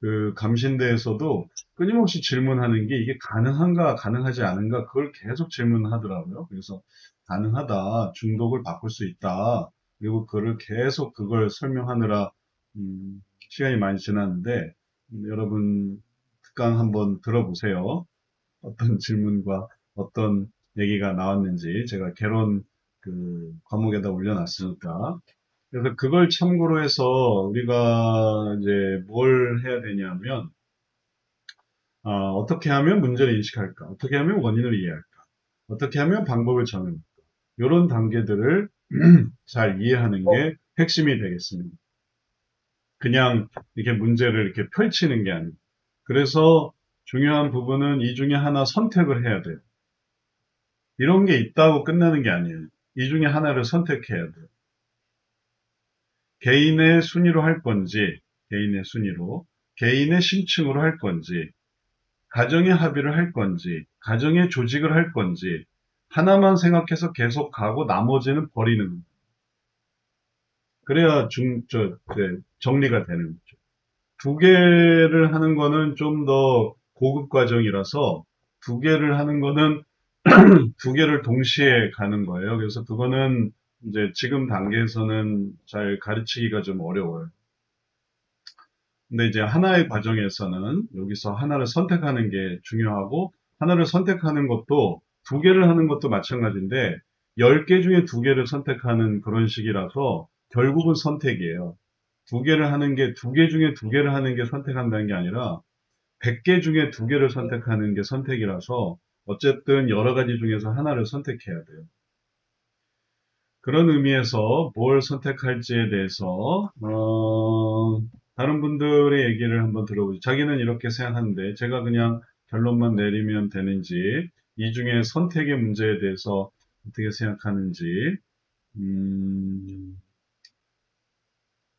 그 감신대에서도 끊임없이 질문하는 게 이게 가능한가 가능하지 않은가 그걸 계속 질문하더라고요. 그래서 가능하다, 중독을 바꿀 수 있다. 그리고 그걸 설명하느라 시간이 많이 지났는데 여러분 특강 한번 들어보세요. 어떤 질문과 어떤 얘기가 나왔는지 제가 개론 그 과목에다 올려놨으니까 그래서 그걸 참고로 해서 우리가 이제 뭘 해야 되냐면, 어떻게 하면 문제를 인식할까? 어떻게 하면 원인을 이해할까? 어떻게 하면 방법을 정할까? 이런 단계들을 잘 이해하는 게 핵심이 되겠습니다. 그냥 이렇게 문제를 이렇게 펼치는 게 아니고. 그래서 중요한 부분은 이 중에 하나 선택을 해야 돼요. 이런 게 있다고 끝나는 게 아니에요. 이 중에 하나를 선택해야 돼요. 개인의 순위로 할 건지, 개인의 순위로, 개인의 심층으로 할 건지, 가정의 합의를 할 건지, 가정의 조직을 할 건지, 하나만 생각해서 계속 가고 나머지는 버리는 거예요. 그래야 정리가 되는 거죠. 두 개를 하는 거는 좀 더 고급 과정이라서 두 개를 하는 거는 두 개를 동시에 가는 거예요. 그래서 그거는 이제 지금 단계에서는 잘 가르치기가 좀 어려워요. 근데 이제 하나의 과정에서는 여기서 하나를 선택하는 게 중요하고 하나를 선택하는 것도 두 개를 하는 것도 마찬가지인데 10개 중에 두 개를 선택하는 그런 식이라서 결국은 선택이에요. 두 개를 하는 게 두 개 중에 두 개를 하는 게 선택한다는 게 아니라 100개 중에 두 개를 선택하는 게 선택이라서 어쨌든 여러 가지 중에서 하나를 선택해야 돼요. 그런 의미에서 뭘 선택할지에 대해서 다른 분들의 얘기를 한번 들어보죠. 자기는 이렇게 생각하는데 제가 그냥 결론만 내리면 되는지 이 중에 선택의 문제에 대해서 어떻게 생각하는지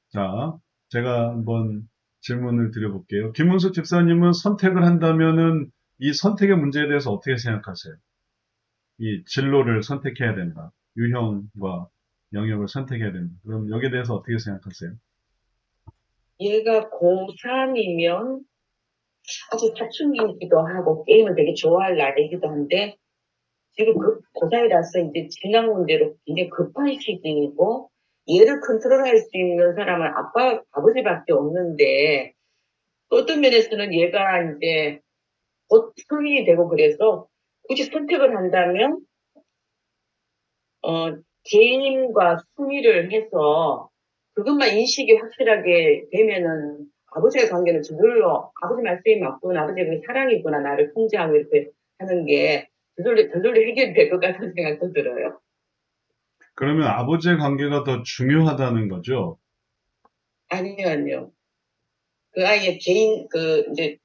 자 제가 한번 질문을 드려볼게요. 김문수 집사님은 선택을 한다면은 이 선택의 문제에 대해서 어떻게 생각하세요? 이 진로를 선택해야 된다. 유형과 영역을 선택해야 된다. 그럼 여기에 대해서 어떻게 생각하세요? 얘가 고3이면 아주 사춘기이기도 하고 게임을 되게 좋아할 나이기도 한데 지금 고3이라서 이제 진학 문제로 굉장히 급한 시기이고 얘를 컨트롤할 수 있는 사람은 아버지밖에 없는데 어떤 면에서는 얘가 이제 곧 성인이 되고 그래서 굳이 선택을 한다면 개인과 순위를 해서 그것만 인식이 확실하게 되면은 아버지의 관계는 저절로 아버지 말씀이 맞구나, 아버지의 그 사랑이구나, 나를 통제하고 이렇게 하는 게 저절로 해결될 것 같은 생각도 들어요. 그러면 아버지의 관계가 더 중요하다는 거죠? 아니요. 그 아이의 개인, 이제,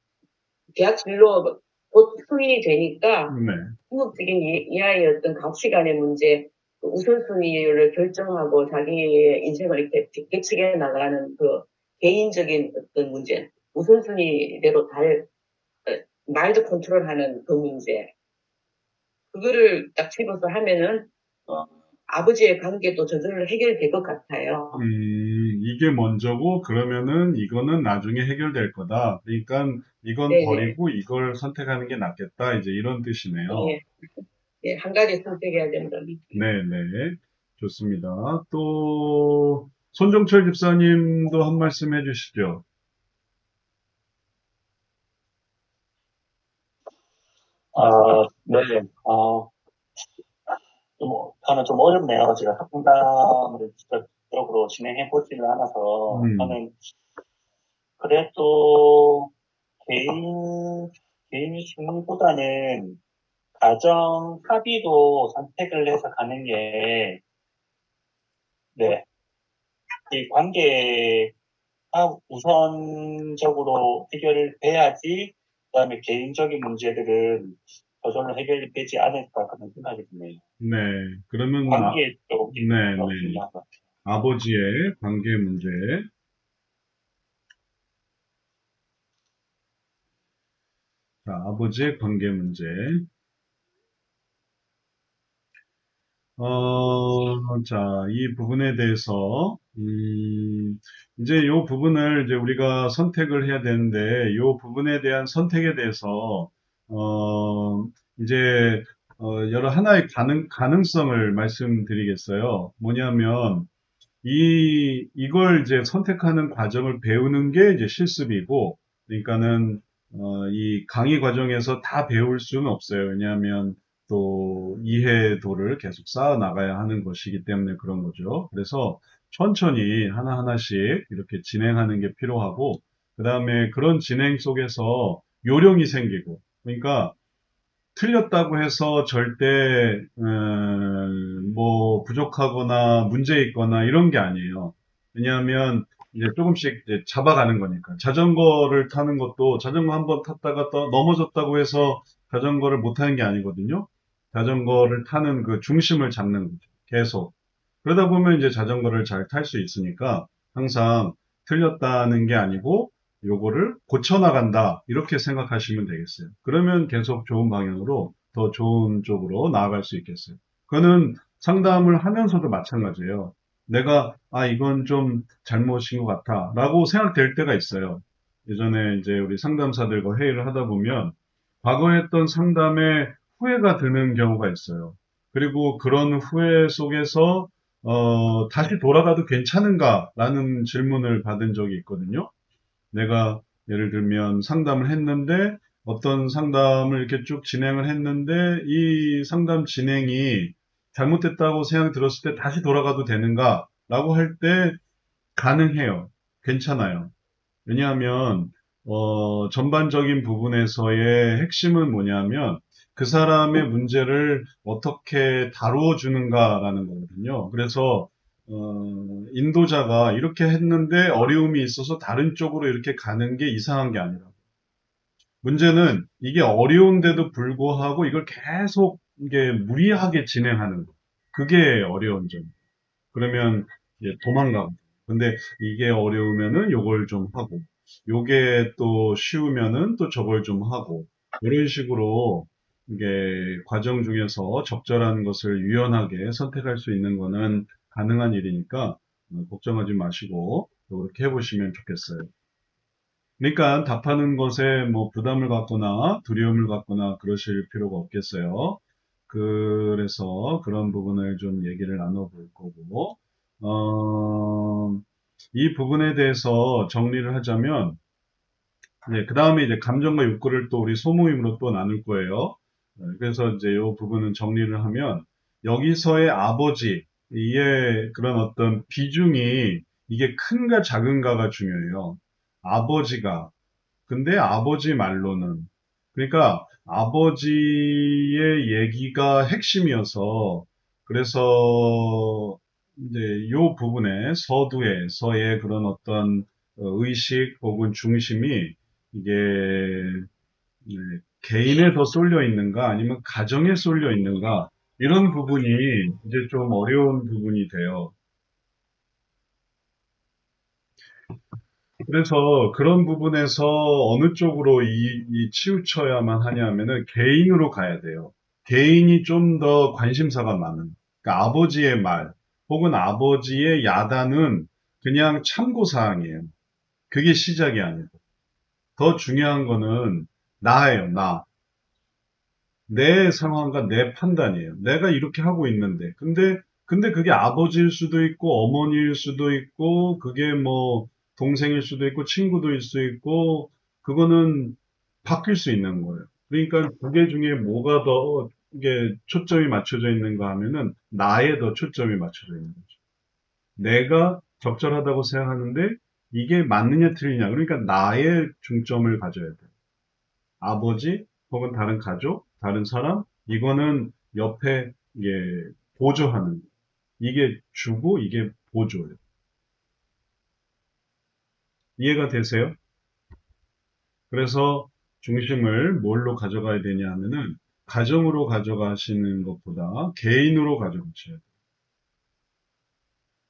대학 진로 곧 승인이 되니까, 네. 궁극적인 이 아이의 어떤 가치관의 문제, 그 우선순위를 결정하고 자기의 인생을 이렇게 개척해 나가는 그 개인적인 어떤 문제, 우선순위대로 마인드 컨트롤하는 그 문제, 그거를 딱 집어서 하면은, 아버지의 관계도 저절로 해결될 것 같아요. 이게 먼저고, 그러면은 이거는 나중에 해결될 거다. 그러니까 이건 네네. 버리고 이걸 선택하는 게 낫겠다. 이제 이런 뜻이네요. 예, 예, 한 가지 선택해야 된다. 네네. 좋습니다. 또, 손종철 집사님도 한 말씀 해주시죠. 네. 저는 좀 어렵네요. 제가 상담을 직접적으로 진행해 보지는 않아서, 저는 그래도 개인 신문보다는 가정 합의로 선택을 해서 가는 게, 네. 이 관계가 우선적으로 해결돼야지, 그 다음에 개인적인 문제들은 저절로 해결이 되지 않을까 그런 생각이 드네요. 네. 그러면, 관계 쪽이 네, 더 네. 중요한 것 같아요. 아버지의 관계 문제. 자, 아버지의 관계 문제. 자, 이 부분에 대해서, 이제 이 부분을 이제 우리가 선택을 해야 되는데, 이 부분에 대한 선택에 대해서, 이제, 여러 하나의 가능성을 말씀드리겠어요. 뭐냐면, 이걸 이제 선택하는 과정을 배우는 게 이제 실습이고, 그러니까는, 이 강의 과정에서 다 배울 수는 없어요. 왜냐하면 또 이해도를 계속 쌓아 나가야 하는 것이기 때문에 그런 거죠. 그래서 천천히 하나하나씩 이렇게 진행하는 게 필요하고, 그 다음에 그런 진행 속에서 요령이 생기고, 그러니까 틀렸다고 해서 절대 뭐 부족하거나 문제 있거나 이런 게 아니에요. 왜냐하면 이제 조금씩 이제 잡아가는 거니까. 자전거를 타는 것도 자전거 한번 탔다가 또 넘어졌다고 해서 자전거를 못 타는 게 아니거든요. 자전거를 타는 그 중심을 잡는 거죠. 계속. 그러다 보면 이제 자전거를 잘 탈 수 있으니까 항상 틀렸다는 게 아니고 요거를 고쳐나간다. 이렇게 생각하시면 되겠어요. 그러면 계속 좋은 방향으로 더 좋은 쪽으로 나아갈 수 있겠어요. 그거는 상담을 하면서도 마찬가지예요. 내가, 이건 좀 잘못인 것 같아. 라고 생각될 때가 있어요. 예전에 이제 우리 상담사들과 회의를 하다 보면 과거에 했던 상담에 후회가 드는 경우가 있어요. 그리고 그런 후회 속에서 다시 돌아가도 괜찮은가라는 질문을 받은 적이 있거든요. 내가 예를 들면 상담을 했는데 어떤 상담을 이렇게 쭉 진행을 했는데 이 상담 진행이 잘못됐다고 생각이 들었을 때 다시 돌아가도 되는가? 라고 할 때 가능해요. 괜찮아요. 왜냐하면 전반적인 부분에서의 핵심은 뭐냐면 그 사람의 문제를 어떻게 다루어 주는가라는 거거든요. 그래서 인도자가 이렇게 했는데 어려움이 있어서 다른 쪽으로 이렇게 가는 게 이상한 게 아니라 문제는 이게 어려운데도 불구하고 이걸 계속 이게 무리하게 진행하는 거. 그게 어려운 점. 그러면 이제 도망가고. 근데 이게 어려우면은 요걸 좀 하고, 요게 또 쉬우면은 또 저걸 좀 하고, 이런 식으로 이게 과정 중에서 적절한 것을 유연하게 선택할 수 있는 거는 가능한 일이니까 걱정하지 마시고 그렇게 해보시면 좋겠어요. 그러니까 답하는 것에 뭐 부담을 갖거나 두려움을 갖거나 그러실 필요가 없겠어요. 그래서 그런 부분을 좀 얘기를 나눠볼 거고, 이 부분에 대해서 정리를 하자면, 그 다음에 이제 감정과 욕구를 또 우리 소모임으로 또 나눌 거예요. 그래서 이제 이 부분은 정리를 하면, 여기서의 아버지, 이의 그런 어떤 비중이 이게 큰가 작은가가 중요해요. 아버지가 근데 아버지 말로는 그러니까 아버지의 얘기가 핵심이어서 그래서 이제 요 부분에 서두에서의 그런 어떤 의식 혹은 중심이 이게 네, 개인에 더 쏠려 있는가 아니면 가정에 쏠려 있는가 이런 부분이 이제 좀 어려운 부분이 돼요. 그래서 그런 부분에서 어느 쪽으로 이 치우쳐야만 하냐면은 개인으로 가야 돼요. 개인이 좀 더 관심사가 많은. 그러니까 아버지의 말 혹은 아버지의 야단은 그냥 참고사항이에요. 그게 시작이 아니고. 더 중요한 거는 나예요, 나. 내 상황과 내 판단이에요. 내가 이렇게 하고 있는데. 근데 그게 아버지일 수도 있고, 어머니일 수도 있고, 그게 뭐, 동생일 수도 있고, 친구도일 수 있고, 그거는 바뀔 수 있는 거예요. 그러니까 두 개 중에 뭐가 더 이게 초점이 맞춰져 있는가 하면은, 나에 더 초점이 맞춰져 있는 거죠. 내가 적절하다고 생각하는데, 이게 맞느냐 틀리냐. 그러니까 나의 중점을 가져야 돼요. 아버지 혹은 다른 가족, 다른 사람, 이거는 옆에 이게 보조하는, 이게 주고 이게 보조예요. 이해가 되세요? 그래서 중심을 뭘로 가져가야 되냐 하면은 가정으로 가져가시는 것보다 개인으로 가져가셔야 돼요.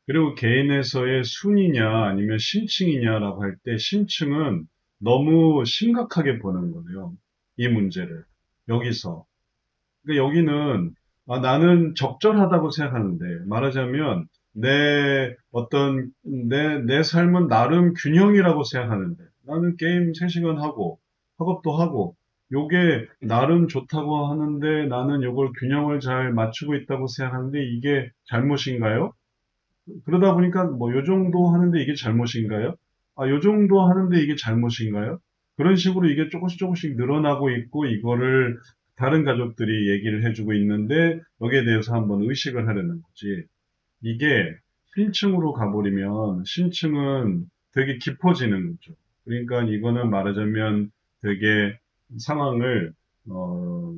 그리고 개인에서의 순이냐 아니면 심층이냐라고 할 때 심층은 너무 심각하게 보는 거예요. 이 문제를. 여기서. 그러니까 여기는 나는 적절하다고 생각하는데 말하자면 내 삶은 나름 균형이라고 생각하는데 나는 게임 3시간 하고 학업도 하고 요게 나름 좋다고 하는데 나는 요걸 균형을 잘 맞추고 있다고 생각하는데 이게 잘못인가요? 그러다 보니까 뭐 요 정도 하는데 이게 잘못인가요? 요 정도 하는데 이게 잘못인가요? 그런 식으로 이게 조금씩 조금씩 늘어나고 있고 이거를 다른 가족들이 얘기를 해주고 있는데 여기에 대해서 한번 의식을 하려는 거지. 이게 신층으로 가버리면 신층은 되게 깊어지는 거죠. 그러니까 이거는 말하자면 되게 상황을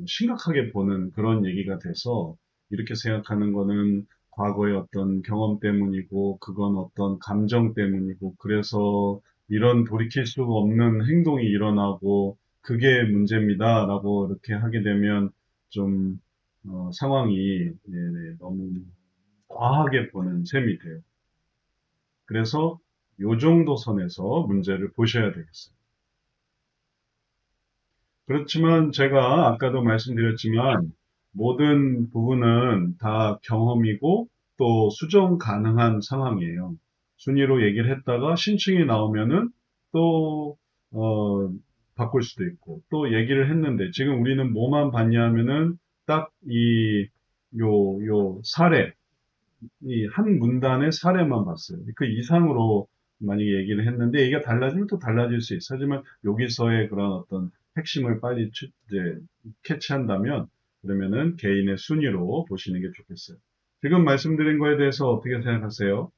심각하게 보는 그런 얘기가 돼서 이렇게 생각하는 거는 과거의 어떤 경험 때문이고 그건 어떤 감정 때문이고 그래서 이런 돌이킬 수 없는 행동이 일어나고 그게 문제입니다라고 이렇게 하게 되면 좀 상황이 너무 과하게 보는 셈이 돼요. 그래서 요 정도 선에서 문제를 보셔야 되겠어요. 그렇지만 제가 아까도 말씀드렸지만 모든 부분은 다 경험이고 또 수정 가능한 상황이에요. 순위로 얘기를 했다가 신층이 나오면은 또 바꿀 수도 있고 또 얘기를 했는데 지금 우리는 뭐만 봤냐 하면은 딱 요 사례 이 한 문단의 사례만 봤어요. 그 이상으로 만약에 얘기를 했는데 얘기가 달라지면 또 달라질 수 있어요. 하지만 여기서의 그런 어떤 핵심을 빨리 이제 캐치한다면 그러면은 개인의 순위로 보시는 게 좋겠어요. 지금 말씀드린 거에 대해서 어떻게 생각하세요?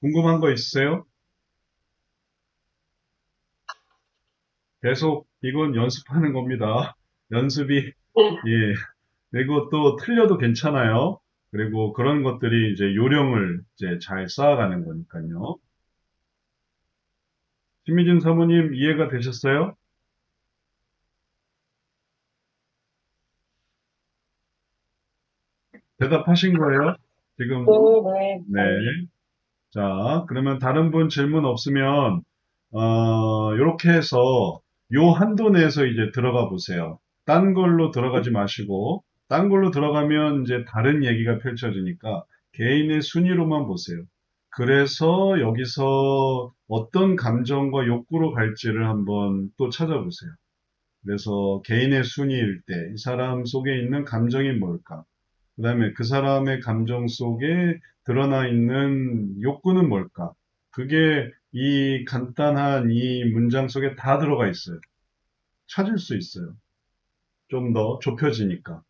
궁금한 거 있으세요? 계속 이건 연습하는 겁니다. 연습이 예. 그리고 또 틀려도 괜찮아요. 그리고 그런 것들이 이제 요령을 이제 잘 쌓아가는 거니까요. 신미진 사모님 이해가 되셨어요? 대답하신 거예요? 지금, 네, 네. 자, 그러면 다른 분 질문 없으면, 요렇게 해서 요 한도 내에서 이제 들어가 보세요. 딴 걸로 들어가지 마시고, 딴 걸로 들어가면 이제 다른 얘기가 펼쳐지니까 개인의 순위로만 보세요. 그래서 여기서 어떤 감정과 욕구로 갈지를 한번 또 찾아보세요. 그래서 개인의 순위일 때 이 사람 속에 있는 감정이 뭘까? 그 다음에 그 사람의 감정 속에 드러나 있는 욕구는 뭘까? 그게 이 간단한 이 문장 속에 다 들어가 있어요. 찾을 수 있어요. 좀 더 좁혀지니까.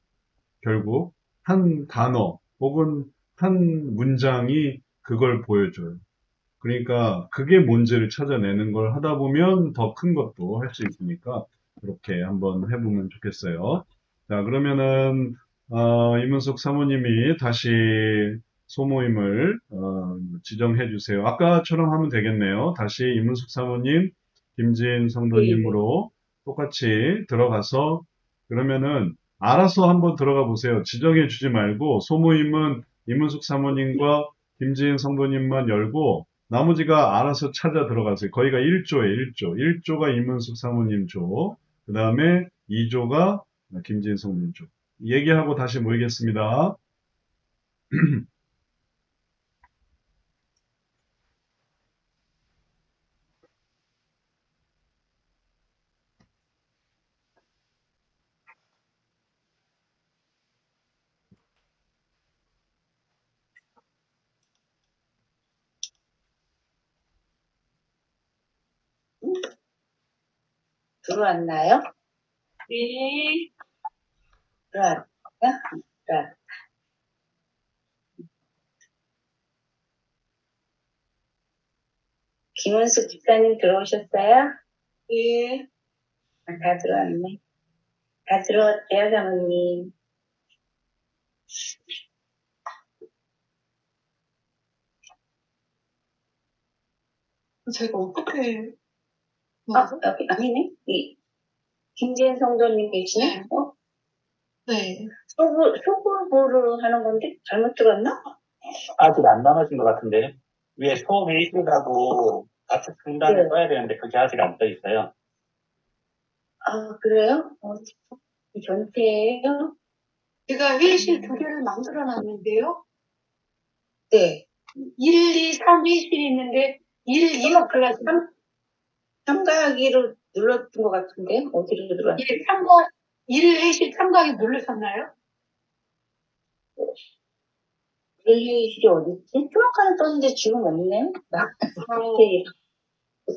결국 한 단어 혹은 한 문장이 그걸 보여줘요. 그러니까 그게 뭔지를 찾아내는 걸 하다 보면 더 큰 것도 할 수 있으니까 그렇게 한번 해보면 좋겠어요. 자, 그러면은 이문숙 사모님이 다시 소모임을 지정해 주세요. 아까처럼 하면 되겠네요. 다시 이문숙 사모님, 김지인 성도님으로 똑같이 들어가서 그러면은 알아서 한번 들어가 보세요. 지정해 주지 말고 소모임은 이문숙 사모님과 김지인 성도님만 열고 나머지가 알아서 찾아 들어가세요. 거기가 1조에 1조. 1조가 이문숙 사모님 조. 그 다음에 2조가 김지인 성도님 조. 얘기하고 다시 모이겠습니다. 들어왔나요? 네. 들어왔나요? 들어왔. 김은숙 집사님 들어오셨어요? 예. 다 들어왔네. 다 들어왔대요, 사모님. 제가 어떻게, 여기, 아니네. 김지은 성도님 계시네? 네. 소급으로 하는 건데? 잘못 들었나? 아직 안 나눠진 것 같은데. 위에 소메이트라고 좌측 상단에 네. 써야 되는데 그게 아직 안 떠 있어요. 아, 그래요? 전체예요? 제가 회의실 두 개를 만들어 놨는데요. 네. 1, 2, 3 회의실이 있는데 1, 2가 클라스. 참가하기로 눌렀던 것 같은데? 어디로 들어왔어요? 예, 1 회의실 참가하기 누르셨나요? 회의실이 어딨지? 조금만 떴는데 지금 없네?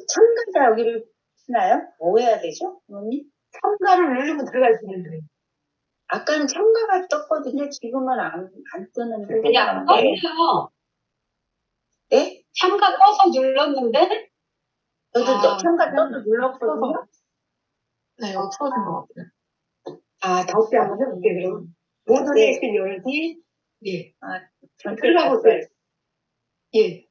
참가자 여기를 쓰나요? 뭐 해야 되죠? 어머니? 참가를 누르면 들어갈 수 있는데. 아까는 참가가 떴거든요. 지금은 안 뜨는데. 그냥 떴어요. 네? 참가 떠서 눌렀는데? 저도 참가 떠서 눌렀거든요. 네, 없어진 것 같아요. 다시 한번 해볼게요, 그럼. 모든 네. 회의실 열기. 예. 들어가 보세요. 예.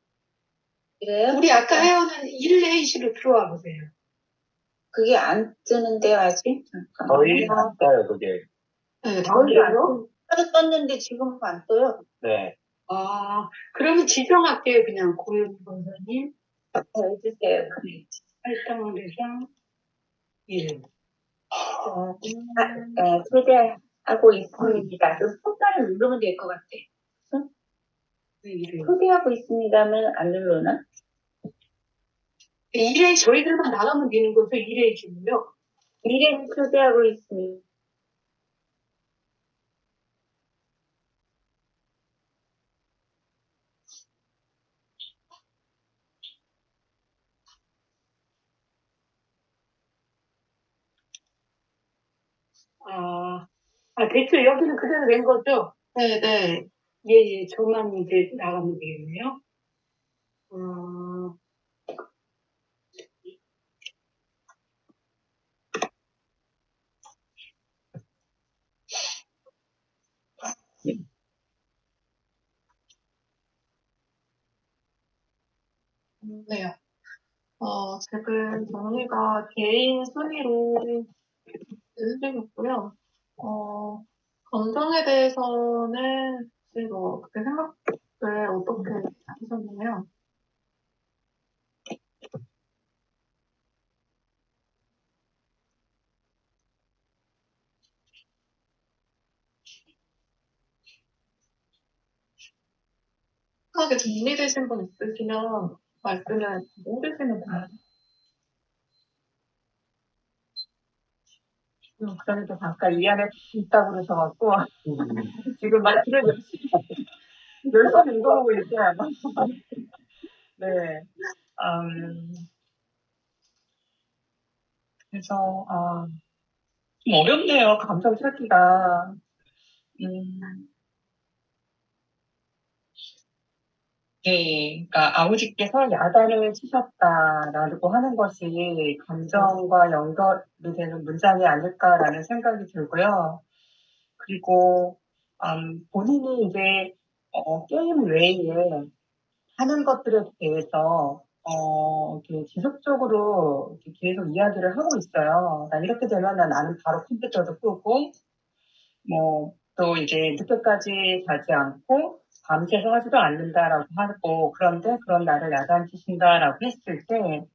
그래요? 우리 아까 해오는 1 회의실로 들어와 보세요. 그게 안 뜨는데요, 아직? 잠깐만요. 거의 안 떠요, 그게. 네, 거의 안 떠요. 하루 떴는데 지금은 안 떠요. 네. 그러면 지정할게요, 그냥 고윤 권사님. 해주세요. 할당원대상 1. 초대하고 있습니다. 그럼 손가락 누르면 될 것 같아. 초대하고 있습니다면 안 누르나? 1회 저희들만 나가면 되는 거죠, 1회 지금요. 1회 초대하고 있습니다. 됐죠. 여기는 그대로 된 거죠? 네, 네. 예, 저만 이제 나가면 되겠네요. 어, 네. 지금 정리가 개인 순위로 해주셨고요. 검정에 대해서는 혹시 뭐 그때 생각을 어떻게 하셨나요? 생각이 정리되신 분 있으시면 말씀을 해주시면 돼요. 그래도 잠깐 이 안에 있다고 그러셔갖고, 지금 말씀을 열심히 읽어보고 있어요. 네. 그래서, 좀 어렵네요. 감정 찾기가. 네, 그러니까 아버지께서 야단을 치셨다라고 하는 것이 감정과 연결이 되는 문장이 아닐까라는 생각이 들고요. 그리고 본인이 이제 게임 외에 하는 것들에 대해서 이렇게 지속적으로 이렇게 계속 이야기를 하고 있어요. 난 이렇게 되면 나는 바로 컴퓨터도 끄고, 또 이제 늦게까지 자지 않고, 밤새서 하지도 않는다라고 하고, 그런데 그런 나를 야단치신다라고 했을 때,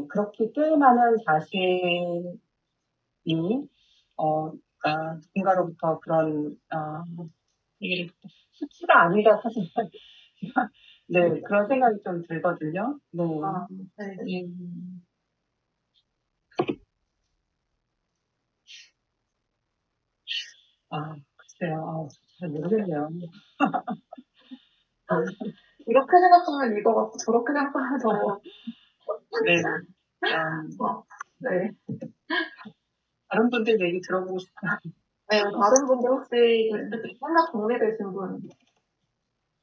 그렇게 게임하는 자신이, 누군가로부터 그런, 이게 수치가 아니다, 사실. 네, 그런 생각이 좀 들거든요. 네. 네. 글쎄요. 잘 모르겠네요. 이렇게 생각하면 이거 같고 저렇게 생각하면 저거. 네. 네. 다른 분들 얘기 들어보고 싶어요. 네, 다른 분들 혹시 생각 정리되신 분?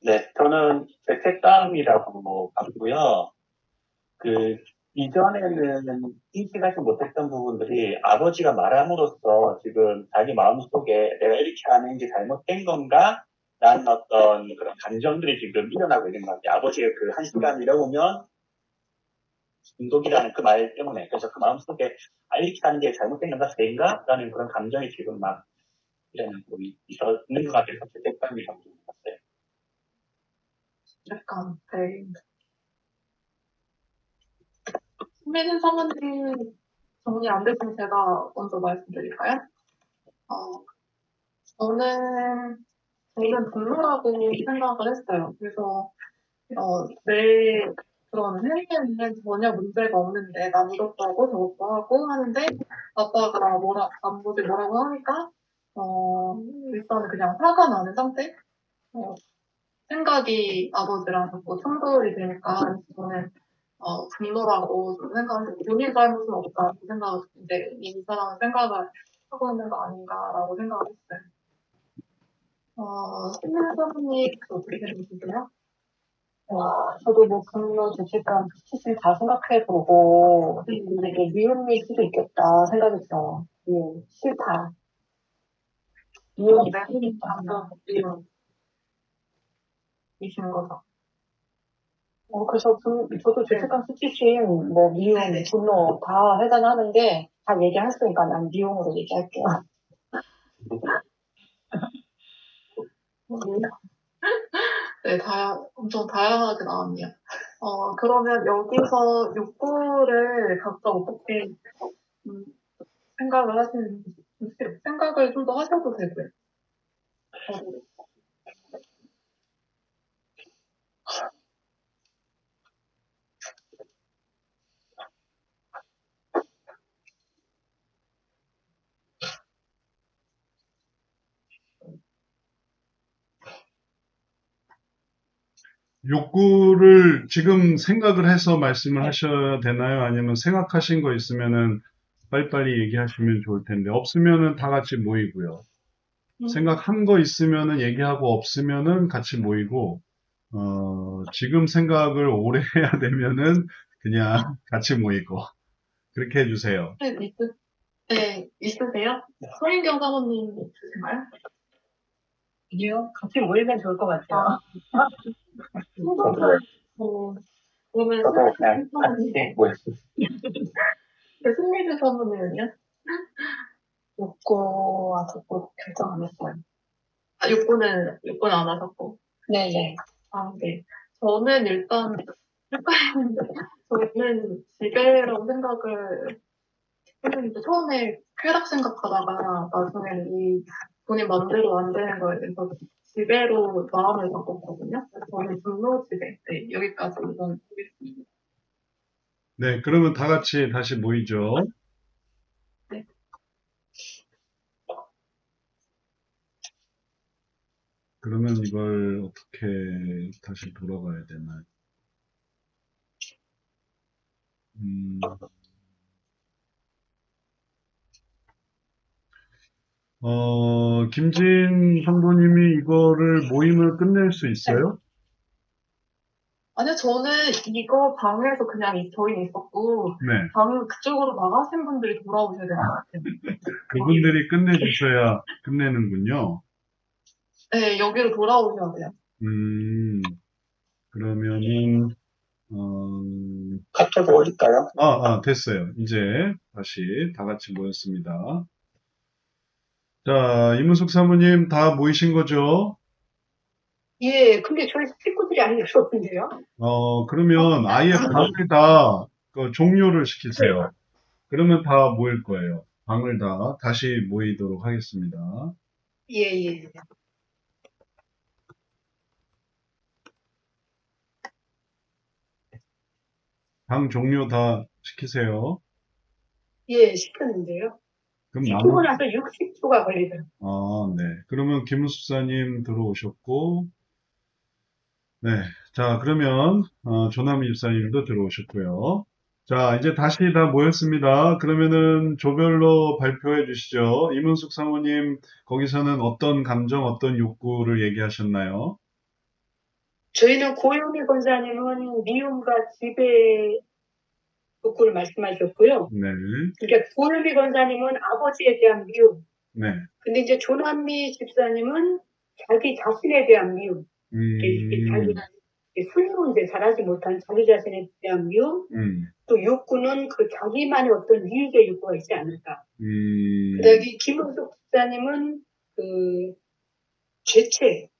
네, 저는 죄책감이라고 봤고요. 이전에는 인식하지 못했던 부분들이 아버지가 말함으로써 지금 자기 마음속에 내가 이렇게 하는 게 잘못된 건가? 라는 어떤 그런 감정들이 지금 일어나고 있는 것 같아요. 아버지의 그 한 시간 잃어보면 중독이라는 그 말 때문에. 그래서 그 마음속에 이렇게 하는 게 잘못된 건가? 죄인가? 라는 그런 감정이 지금 막 일어나고 있는 것 같아서 죄책감이라고 봤어요. 약간, 네. 신민은 사모님 정리 안 되시면 제가 먼저 말씀드릴까요? 저는 분노라고 생각을 했어요. 그래서, 내 그런 행위에는 전혀 문제가 없는데, 난 이것도 하고 저것도 하고 하는데, 아빠가 아버지 뭐라고 하니까, 일단은 그냥 화가 나는 상태? 생각이 아버지랑 자꾸 충돌이 되니까, 저는, 분노라고 좀 생각해요. 본인 잘못은 없다고 생각을 했는데, 이 사람은 생각을 하고 있는 거 아닌가라고 생각을 했어요. 신민 사모님 어떻게 생각하세요? 저도 분노, 죄책감, 수치심 다 생각해보고, 이게 미움일 수도 있겠다 생각이 들어요. 싫다. 미움이 싫다. 미움이시는 거죠? 그래서 저도 죄책감, 수치심, 미움, 분노 다 해당하는데, 다 얘기했으니까 난 미움으로 얘기할게요. 네, 엄청 다양하게 나왔네요. 그러면 여기서 욕구를 각자 어떻게 생각을 하시는지, 생각을 좀 더 하셔도 되고요. 욕구를 지금 생각을 해서 말씀을 하셔야 되나요? 아니면 생각하신 거 있으면은 빨리빨리 얘기하시면 좋을 텐데, 없으면은 다 같이 모이고요. 생각한 거 있으면은 얘기하고, 없으면은 같이 모이고, 지금 생각을 오래 해야 되면은 그냥 같이 모이고, 그렇게 해주세요. 네, 있으세요? 소인경 사모님 있으신가요? 아니요, 같이 모이면 좋을 것 같아요. 그러면 저도 그냥 같이 모였어요. 승리주 사모님은요? 욕구와 독구 결정 안 했어요. 욕구는 안 하셨고. 네네. 네. 저는 일단, 저는 지배라고 생각을 했는데, 처음에 쾌락 생각하다가, 나중에는 이 본인 맘대로 안 되는 거에 대해서 지배로 마음을 바꿨거든요. 그래서 저는 분노 지배. 네, 여기까지 우선 보겠습니다. 네, 그러면 다 같이 다시 모이죠. 네. 그러면 이걸 어떻게 다시 돌아가야 되나요? 김진 성도님이 이거를 모임을 끝낼 수 있어요? 아니요, 저는 이거 방에서 그냥 저희는 있었고, 네. 방 그쪽으로 나가신 분들이 돌아오셔야 되는 것 같아요. 그분들이 끝내주셔야 끝내는군요. 네, 여기로 돌아오셔야 돼요. 그러면은, 카톡에 올릴까요? 됐어요. 이제 다시 다 같이 모였습니다. 자, 이문숙 사모님 다 모이신 거죠? 예, 근데 저희 식구들이 안 있었는데요. 그러면 아예 방을 다 종료를 시키세요. 그러면 다 모일 거예요. 방을 다 다시 모이도록 하겠습니다. 예, 예. 방 종료 다 시키세요. 예, 시켰는데요. 그럼 시키고 나서 60초가 걸리더라고요. 네. 그러면 김우숙사님 들어오셨고, 네. 자, 그러면, 조남희 집사님도 들어오셨고요. 자, 이제 다시 다 모였습니다. 그러면은 조별로 발표해 주시죠. 이문숙 사모님, 거기서는 어떤 감정, 어떤 욕구를 얘기하셨나요? 저희는 고영희 권사님은 미움과 지배 욕구를 말씀하셨고요. 네. 그러니까 고영희 권사님은 아버지에 대한 미움. 네. 근데 이제 조남미 집사님은 자기 자신에 대한 미움. 자기가 순위 문제 잘하지 못한 자기 자신에 대한 미움. 또 욕구는 그 자기만의 어떤 이익의 욕구가 있지 않을까. 그다음에 김은숙 집사님은 그 죄책,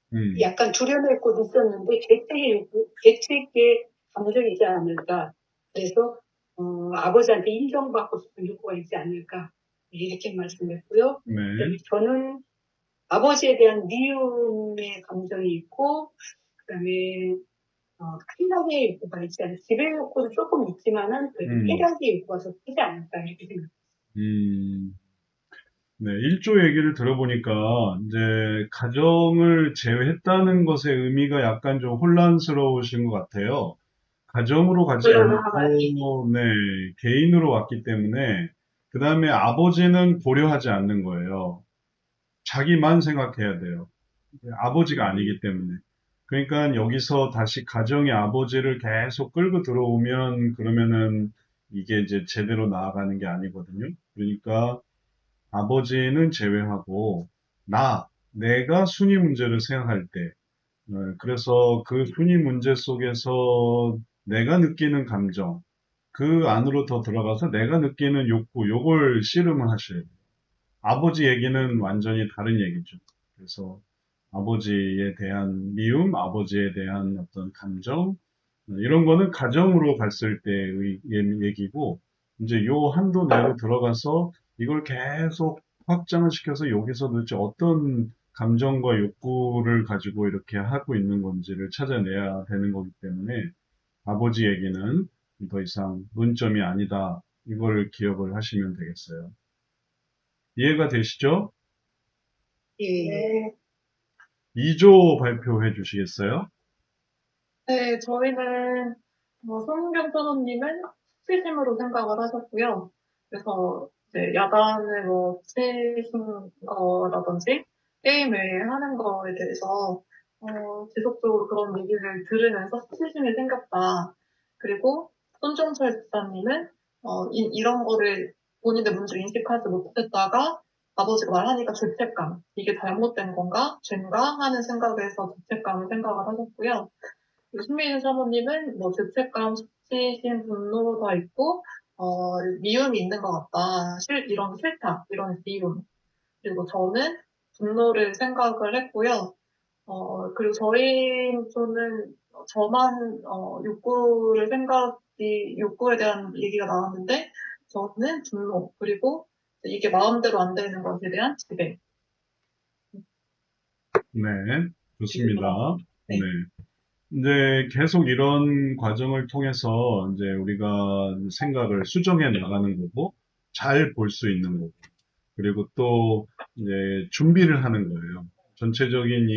약간 두려움의 꽃이 있었는데 죄책의 욕구, 죄책의 감정이지 않을까. 그래서 아버지한테 인정받고 싶은 욕구가 있지 않을까. 이렇게 말씀했고요. 네. 저는 아버지에 대한 미움의 감정이 있고, 그다음에 쾌락의 욕구가 있지 않을까. 지배 욕구도 조금 있지만은 그래도 쾌락의 욕구가 더 크지 않을까 이렇게 생각합니다. 네, 1조 얘기를 들어보니까 이제 가정을 제외했다는 것의 의미가 약간 좀 혼란스러우신 것 같아요. 가정으로 가지 않고, 네, 개인으로 왔기 때문에, 그 다음에 아버지는 고려하지 않는 거예요. 자기만 생각해야 돼요. 아버지가 아니기 때문에. 그러니까 여기서 다시 가정의 아버지를 계속 끌고 들어오면, 그러면은 이게 이제 제대로 나아가는 게 아니거든요. 그러니까 아버지는 제외하고, 내가 순위 문제를 생각할 때, 그래서 그 순위 문제 속에서 내가 느끼는 감정, 그 안으로 더 들어가서 내가 느끼는 욕구, 요걸 씨름을 하셔야 돼요. 아버지 얘기는 완전히 다른 얘기죠. 그래서 아버지에 대한 미움, 아버지에 대한 어떤 감정, 이런 거는 가정으로 갔을 때의 얘기고, 이제 요 한도 내로 들어가서 이걸 계속 확장을 시켜서 여기서 도대체 어떤 감정과 욕구를 가지고 이렇게 하고 있는 건지를 찾아내야 되는 거기 때문에 아버지 얘기는 더 이상 논점이 아니다. 이걸 기억을 하시면 되겠어요. 이해가 되시죠? 예. 2조 발표해 주시겠어요? 네, 저희는 송은경 선호님은 수치심으로 생각을 하셨고요. 그래서 이제 야단을 치신 거라든지 게임을 하는 거에 대해서 지속적으로 그런 얘기를 들으면서 수치심이 생겼다. 그리고 손종철 집사님은 이런 거를 본인의 문제를 인식하지 못했다가 아버지가 말하니까 죄책감, 이게 잘못된 건가, 죄인가 하는 생각에서 죄책감을 생각을 하셨고요. 신미인 사모님은 죄책감, 수치심, 분노 다 있고, 미움이 있는 것 같다. 이런 싫다, 이런 미움. 그리고 저는 분노를 생각을 했고요. 그리고 저는 저만, 욕구에 대한 얘기가 나왔는데, 저는 분노, 그리고 이게 마음대로 안 되는 것에 대한 지배. 네, 좋습니다. 네. 네. 이제 계속 이런 과정을 통해서 이제 우리가 생각을 수정해 나가는 거고, 잘 볼 수 있는 거고, 그리고 또 이제 준비를 하는 거예요. 전체적인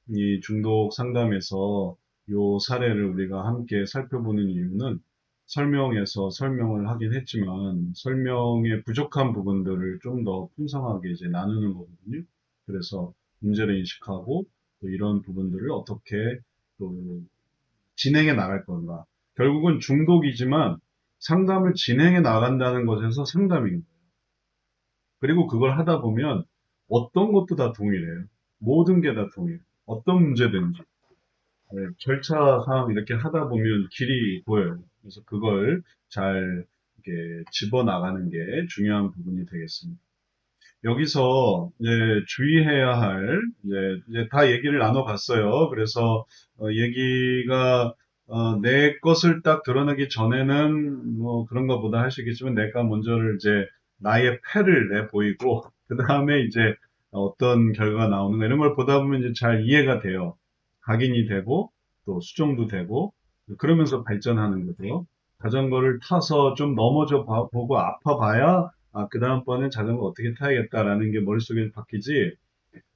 이 중독 상담에서 요 사례를 우리가 함께 살펴보는 이유는 설명에서 설명을 하긴 했지만 설명의 부족한 부분들을 좀 더 풍성하게 이제 나누는 거거든요. 그래서 문제를 인식하고 또 이런 부분들을 어떻게 또 진행해 나갈 건가. 결국은 중독이지만 상담을 진행해 나간다는 것에서 상담인 거예요. 그리고 그걸 하다 보면 어떤 것도 다 동일해요. 모든 게 다 동일해요. 어떤 문제든지. 네, 절차상 이렇게 하다 보면 길이 보여요. 그래서 그걸 잘 이렇게 집어나가는 게 중요한 부분이 되겠습니다. 여기서 이제 주의해야 할, 이제 다 얘기를 나눠봤어요. 그래서, 얘기가, 내 것을 딱 드러내기 전에는 뭐 그런 것보다 할 수 있겠지만 내가 먼저를 이제 나의 패를 내보이고, 그 다음에 이제 어떤 결과가 나오는가 이런 걸 보다 보면 이제 잘 이해가 돼요. 각인이 되고, 또 수정도 되고, 그러면서 발전하는 거죠. 자전거를 타서 좀 넘어져 보고 아파봐야 그 다음번엔 자전거 어떻게 타야겠다라는 게 머릿속에 바뀌지,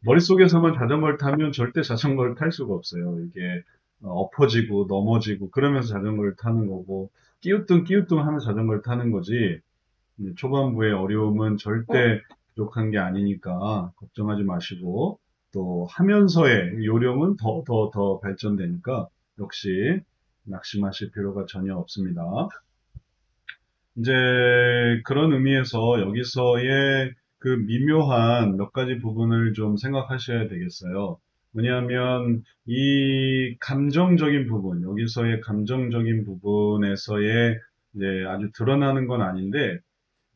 머릿속에서만 자전거를 타면 절대 자전거를 탈 수가 없어요. 이게, 엎어지고 넘어지고 그러면서 자전거를 타는 거고, 끼우뚱 하면서 자전거를 타는 거지, 초반부의 어려움은 절대 부족한 게 아니니까 걱정하지 마시고, 또 하면서의 요령은 더 발전되니까 역시 낙심하실 필요가 전혀 없습니다. 이제 그런 의미에서 여기서의 그 미묘한 몇 가지 부분을 좀 생각하셔야 되겠어요. 왜냐하면 이 감정적인 부분, 여기서의 감정적인 부분에서의 이제 아주 드러나는 건 아닌데,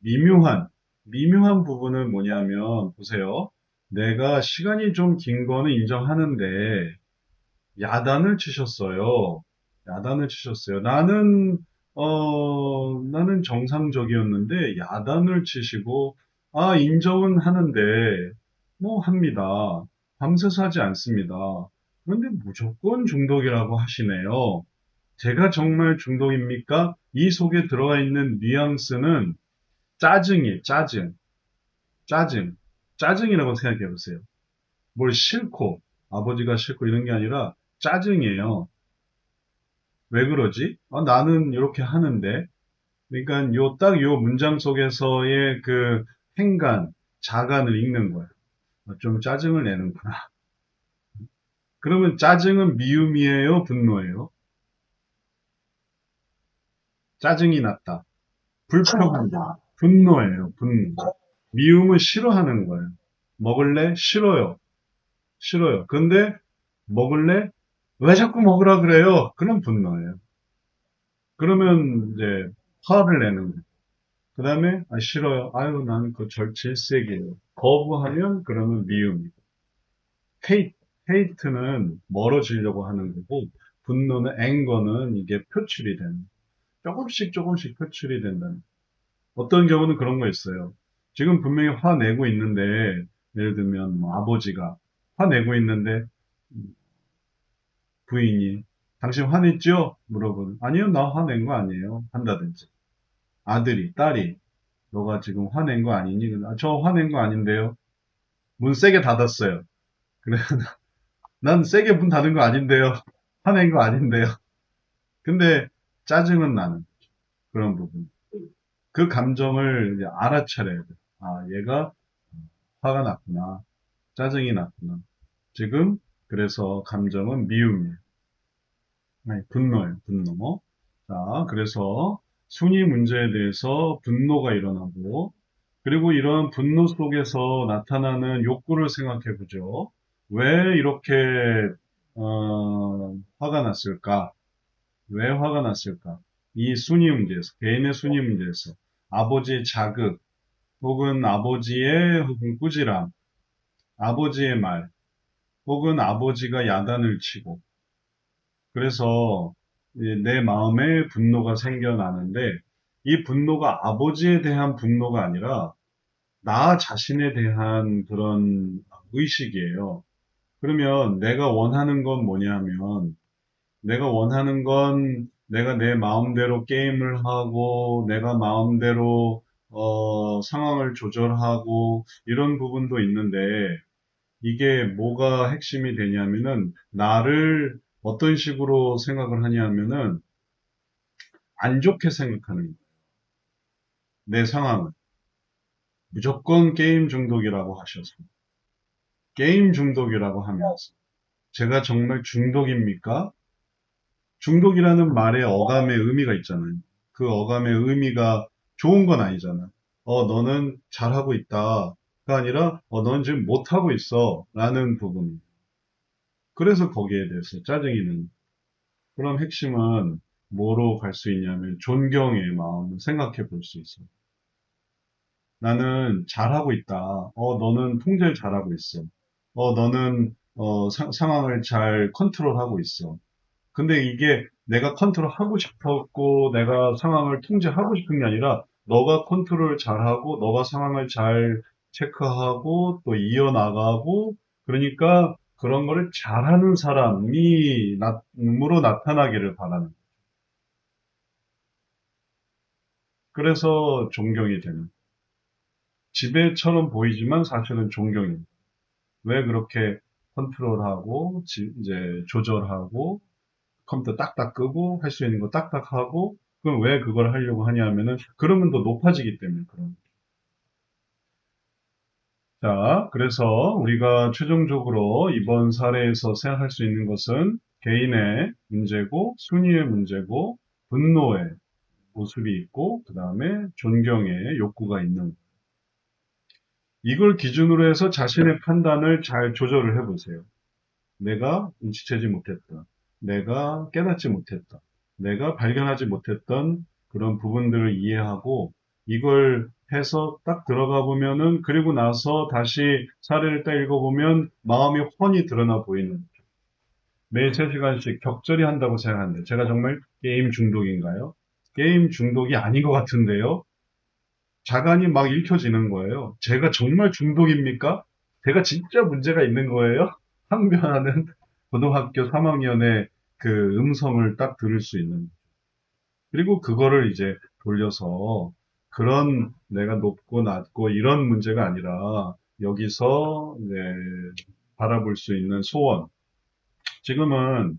미묘한 부분은 뭐냐면, 보세요. 내가 시간이 좀 긴 거는 인정하는데, 야단을 치셨어요. 야단을 치셨어요. 나는 정상적이었는데, 야단을 치시고, 인정은 하는데, 뭐 합니다. 밤새서 하지 않습니다. 그런데 무조건 중독이라고 하시네요. 제가 정말 중독입니까? 이 속에 들어가 있는 뉘앙스는 짜증이에요, 짜증. 짜증. 짜증이라고 생각해 보세요. 뭘 싫고, 아버지가 싫고 이런 게 아니라 짜증이에요. 왜 그러지? 나는 이렇게 하는데. 그러니까 딱 요 문장 속에서의 그 행간, 자간을 읽는 거예요. 좀 짜증을 내는구나. 그러면 짜증은 미움이에요, 분노예요? 짜증이 났다. 불평한다. 분노예요, 분노. 미움은 싫어하는 거예요. 먹을래? 싫어요. 싫어요. 근데 먹을래? 왜 자꾸 먹으라 그래요? 그럼 분노예요. 그러면 이제 화를 내는 거예요. 그 다음에 싫어요. 아유 나는 그 질색이에요. 거부하면 그러면 미움이고. 헤이트, 헤이트는 멀어지려고 하는 거고, 분노는 앵거는 이게 표출이 되는 거예요. 조금씩 표출이 된다는 거예요. 어떤 경우는 그런 거 있어요. 지금 분명히 화내고 있는데, 예를 들면 뭐 아버지가 화내고 있는데 부인이 당신 화냈죠? 물어보는. 아니요, 나 화낸 거 아니에요. 한다든지. 아들이, 딸이 너가 지금 화낸 거 아니니? 저 화낸 거 아닌데요. 문 세게 닫았어요. 그래, 난 세게 문 닫은 거 아닌데요. 화낸 거 아닌데요. 근데 짜증은 나는 그런 부분. 그 감정을 이제 알아차려야 돼. 얘가 화가 났구나. 짜증이 났구나. 지금 그래서 감정은 미움이에요. 아니, 분노예요. 분노. 자, 그래서 순위 문제에 대해서 분노가 일어나고, 그리고 이런 분노 속에서 나타나는 욕구를 생각해 보죠. 왜 이렇게 화가 났을까? 왜 화가 났을까? 이 순위 문제에서, 개인의 순위 문제에서 아버지의 자극, 혹은 꾸지람, 아버지의 말, 혹은 아버지가 야단을 치고, 그래서 내 마음에 분노가 생겨나는데, 이 분노가 아버지에 대한 분노가 아니라 나 자신에 대한 그런 의식이에요. 그러면 내가 원하는 건 뭐냐면, 내가 원하는 건 내가 내 마음대로 게임을 하고, 내가 마음대로 상황을 조절하고, 이런 부분도 있는데, 이게 뭐가 핵심이 되냐면은, 나를 어떤 식으로 생각을 하냐면은, 안 좋게 생각하는 거예요. 내 상황은. 무조건 게임 중독이라고 하셔서. 게임 중독이라고 하면서. 제가 정말 중독입니까? 중독이라는 말의 어감의 의미가 있잖아요. 그 어감의 의미가 좋은 건 아니잖아. 너는 잘하고 있다가 아니라, 너는 지금 못하고 있어. 라는 부분. 그래서 거기에 대해서 짜증이 는. 그럼 핵심은 뭐로 갈 수 있냐면 존경의 마음을 생각해 볼 수 있어. 나는 잘하고 있다. 너는 통제를 잘하고 있어. 너는 상황을 잘 컨트롤하고 있어. 근데 이게 내가 컨트롤하고 싶었고 내가 상황을 통제하고 싶은 게 아니라 너가 컨트롤 잘하고 너가 상황을 잘 체크하고 또 이어나가고 그러니까 그런 거를 잘하는 사람이 으로 나타나기를 바라는. 그래서 존경이 되는. 지배처럼 보이지만 사실은 존경입니다. 왜 그렇게 컨트롤하고 이제 조절하고 컴퓨터 딱딱 끄고 할 수 있는 거 딱딱 하고 그럼 왜 그걸 하려고 하냐면은 그러면 더 높아지기 때문에 그런. 자, 그래서 우리가 최종적으로 이번 사례에서 생각할 수 있는 것은 개인의 문제고 순위의 문제고 분노의 모습이 있고 그 다음에 존경의 욕구가 있는. 이걸 기준으로 해서 자신의 판단을 잘 조절을 해보세요. 내가 눈치채지 못했다. 내가 깨닫지 못했다. 내가 발견하지 못했던 그런 부분들을 이해하고 이걸 해서 딱 들어가 보면은 그리고 나서 다시 사례를 딱 읽어보면 마음이 훤히 드러나 보이는 거죠. 매일 3시간씩 격절이 한다고 생각하는데 제가 정말 게임 중독인가요? 게임 중독이 아닌 것 같은데요. 자간이 막 읽혀지는 거예요. 제가 정말 중독입니까? 제가 진짜 문제가 있는 거예요? 항변하는 고등학교 3학년의 그 음성을 딱 들을 수 있는. 그리고 그거를 이제 돌려서 그런 내가 높고 낮고 이런 문제가 아니라 여기서 이제 바라볼 수 있는 소원. 지금은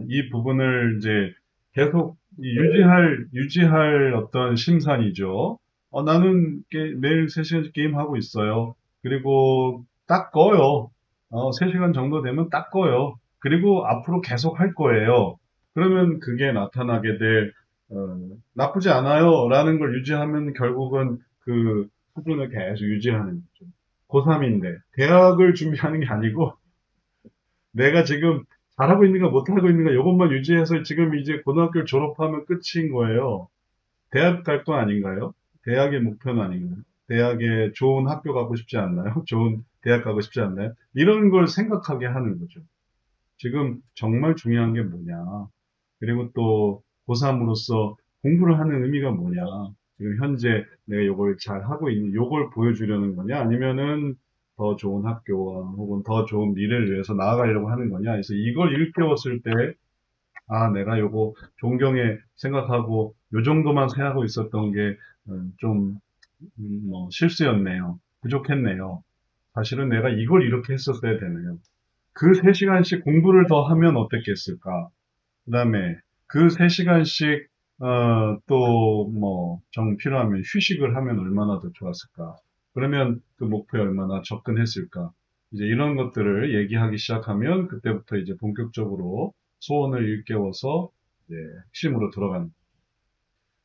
이 부분을 이제 계속 유지할 어떤 심산이죠. 나는 매일 3시간씩 게임하고 있어요. 그리고 딱 꺼요. 3시간 정도 되면 딱 꺼요. 그리고 앞으로 계속 할 거예요. 그러면 그게 나타나게 될, 나쁘지 않아요. 라는 걸 유지하면 결국은 그 수준을 계속 유지하는 거죠. 고3인데, 대학을 준비하는 게 아니고, 내가 지금 잘하고 있는가 못하고 있는가 이것만 유지해서 지금 이제 고등학교를 졸업하면 끝인 거예요. 대학 갈 거 아닌가요? 대학의 목표는 아닌가요? 대학에 좋은 학교 가고 싶지 않나요? 좋은 대학 가고 싶지 않나요? 이런 걸 생각하게 하는 거죠. 지금 정말 중요한 게 뭐냐. 그리고 또 고3으로서 공부를 하는 의미가 뭐냐. 지금 현재 내가 이걸 잘 하고 있는, 이걸 보여주려는 거냐. 아니면은 더 좋은 학교와 혹은 더 좋은 미래를 위해서 나아가려고 하는 거냐. 그래서 이걸 일깨웠을 때, 내가 요거 존경에 생각하고 요 정도만 생각하고 있었던 게 좀 실수였네요. 부족했네요. 사실은 내가 이걸 이렇게 했었어야 되네요. 그 3시간씩 공부를 더 하면 어땠겠을까? 그 다음에 그 3시간씩 필요하면 휴식을 하면 얼마나 더 좋았을까? 그러면 그 목표에 얼마나 접근했을까? 이제 이런 것들을 얘기하기 시작하면 그때부터 이제 본격적으로 소원을 일깨워서 이제 핵심으로 들어가는.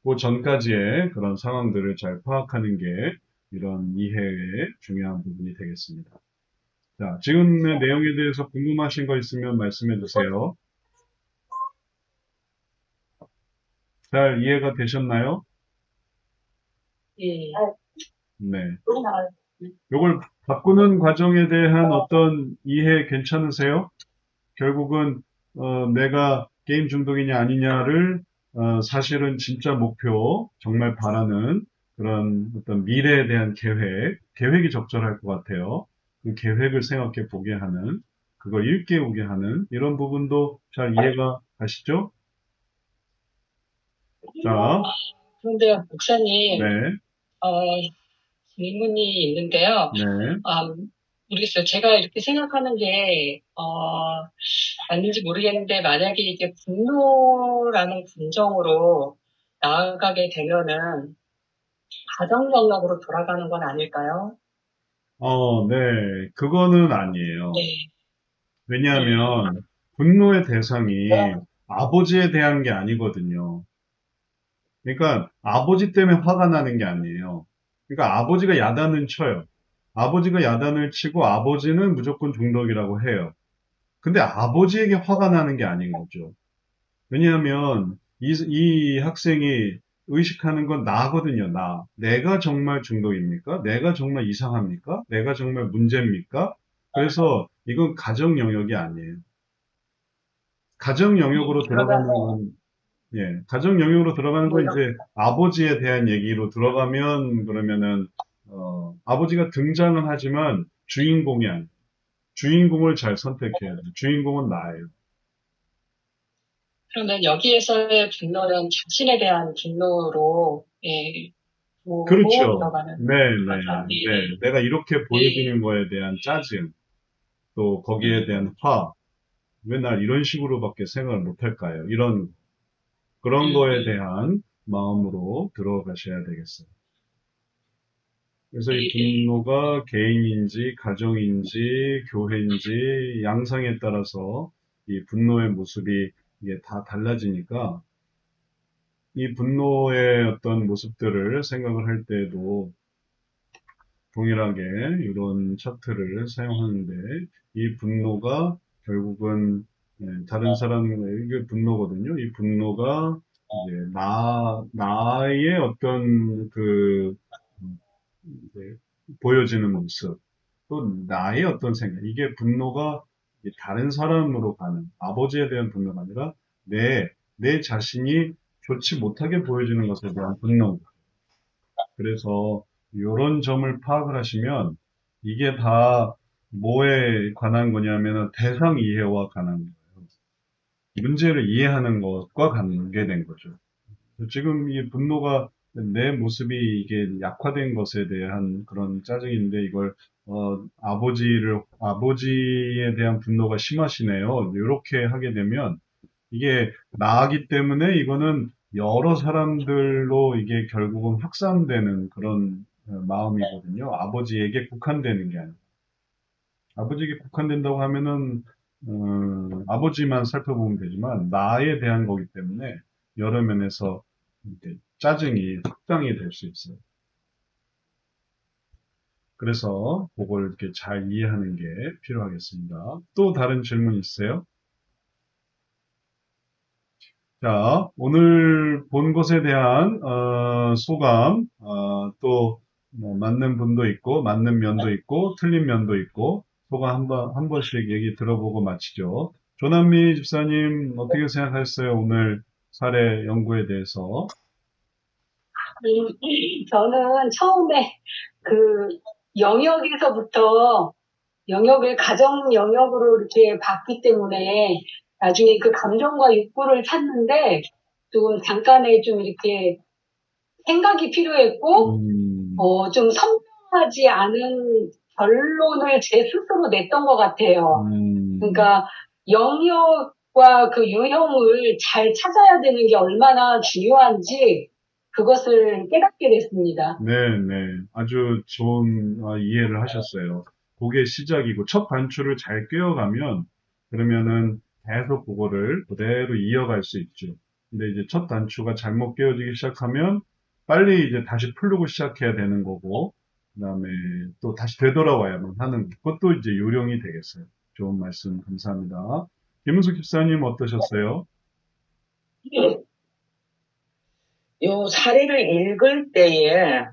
그 전까지의 그런 상황들을 잘 파악하는 게 이런 이해의 중요한 부분이 되겠습니다. 자, 지금의 내용에 대해서 궁금하신 거 있으면 말씀해 주세요. 잘 이해가 되셨나요? 예. 네. 요걸 바꾸는 과정에 대한 어떤 이해 괜찮으세요? 결국은 내가 게임 중독이냐 아니냐를 사실은 진짜 목표, 정말 바라는 그런 어떤 미래에 대한 계획이 적절할 것 같아요. 그 계획을 생각해 보게 하는, 그걸 일깨우게 하는 이런 부분도 잘 이해가 가시죠? 자, 그런데 목사님, 네, 질문이 있는데요. 네. 모르겠어요. 제가 이렇게 생각하는 게, 맞는지 모르겠는데, 만약에 이게 분노라는 감정으로 나아가게 되면은, 가정 영역으로 돌아가는 건 아닐까요? 네. 그거는 아니에요. 네. 왜냐하면 분노의 대상이 아버지에 대한 게 아니거든요. 그러니까 아버지 때문에 화가 나는 게 아니에요. 그러니까 아버지가 야단을 쳐요. 아버지가 야단을 치고 아버지는 무조건 중독이라고 해요. 근데 아버지에게 화가 나는 게 아닌 거죠. 왜냐하면 이 학생이 의식하는 건 나거든요, 나. 내가 정말 중독입니까? 내가 정말 이상합니까? 내가 정말 문제입니까? 그래서 이건 가정 영역이 아니에요. 가정 영역으로 들어가는 건, 예, 가정 영역으로 들어가는 건 이제 아버지에 대한 얘기로 들어가면 그러면은, 아버지가 등장은 하지만 주인공이 아니에요. 주인공을 잘 선택해야 돼요. 주인공은 나예요. 그러면 여기에서의 분노는 자신에 대한 분노로, 예, 보고 그렇죠. 들어가는 네, 거죠. 네, 네. 내가 이렇게 보여지는 거에 대한 짜증, 또 거기에 대한 화, 왜 날 이런 식으로밖에 생각을 못할까요? 그런 거에 대한 마음으로 들어가셔야 되겠어요. 그래서 이 분노가 개인인지, 가정인지, 교회인지, 양상에 따라서 이 분노의 모습이 이게 다 달라지니까 이 분노의 어떤 모습들을 생각을 할 때에도 동일하게 이런 차트를 사용하는데 이 분노가 결국은 다른 사람에게 분노거든요. 이 분노가 이제 나의 어떤 이제 보여지는 모습, 또 나의 어떤 생각, 이게 분노가 이제 다른 사람으로 가는 아버지에 대한 분노가 아니라 내 자신이 좋지 못하게 보여지는 것에 대한 분노. 그래서 이런 점을 파악을 하시면 이게 다 뭐에 관한 거냐면 대상 이해와 관한 거예요. 문제를 이해하는 것과 관계된 거죠. 지금 이 분노가 내 모습이 이게 약화된 것에 대한 그런 짜증인데 이걸 아버지에 대한 분노가 심하시네요. 이렇게 하게 되면 이게 나이기 때문에 이거는 여러 사람들로 이게 결국은 확산되는 그런 마음이거든요. 아버지에게 국한되는 게 아니고. 아버지에게 국한된다고 하면은, 아버지만 살펴보면 되지만, 나에 대한 거기 때문에, 여러 면에서 이렇게 짜증이 확장이 될 수 있어요. 그래서, 그걸 이렇게 잘 이해하는 게 필요하겠습니다. 또 다른 질문 있으세요? 자, 오늘 본 것에 대한 소감, 또뭐 맞는 분도 있고, 맞는 면도 있고, 틀린 면도 있고, 소감 한 번씩 얘기 들어보고 마치죠. 조남미 집사님 어떻게 생각하셨어요? 오늘 사례 연구에 대해서. 저는 처음에 그 영역에서부터 영역을 가정 영역으로 이렇게 봤기 때문에 나중에 그 감정과 욕구를 찾는데 좀 잠깐의 좀 이렇게 생각이 필요했고, 음, 좀 선명하지 않은 결론을 제 스스로 냈던 것 같아요. 음, 그러니까 영역과 그 유형을 잘 찾아야 되는 게 얼마나 중요한지 그것을 깨닫게 됐습니다. 네, 네. 아주 좋은 이해를 하셨어요. 그게 시작이고, 첫 단추를 잘 꿰어가면, 그러면은 계속 그거를 그대로 이어갈 수 있죠. 근데 이제 첫 단추가 잘못 꿰어지기 시작하면, 빨리 이제 다시 풀고 시작해야 되는 거고, 그 다음에 또 다시 되돌아와야만 하는, 그것도 이제 요령이 되겠어요. 좋은 말씀 감사합니다. 김은숙 집사님 어떠셨어요? 요 사례를 읽을 때에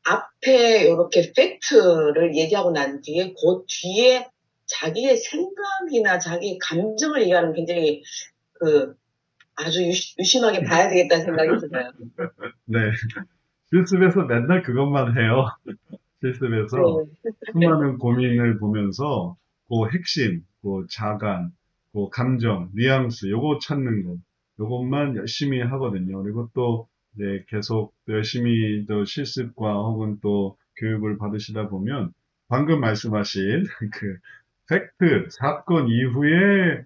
앞에 이렇게 팩트를 얘기하고 난 뒤에 그 뒤에 자기의 생각이나 자기의 감정을 얘기하는 굉장히 아주 유심하게 봐야 되겠다는 생각이 들어요. 네. 실습에서 맨날 그것만 해요. 실습에서 네. 수많은 고민을 보면서 그 핵심, 그 자간, 그 감정, 뉘앙스, 요거 찾는 거, 요것만 열심히 하거든요. 그리고 또 이제 계속 열심히 또 실습과 혹은 또 교육을 받으시다 보면 방금 말씀하신 그 팩트, 사건 이후에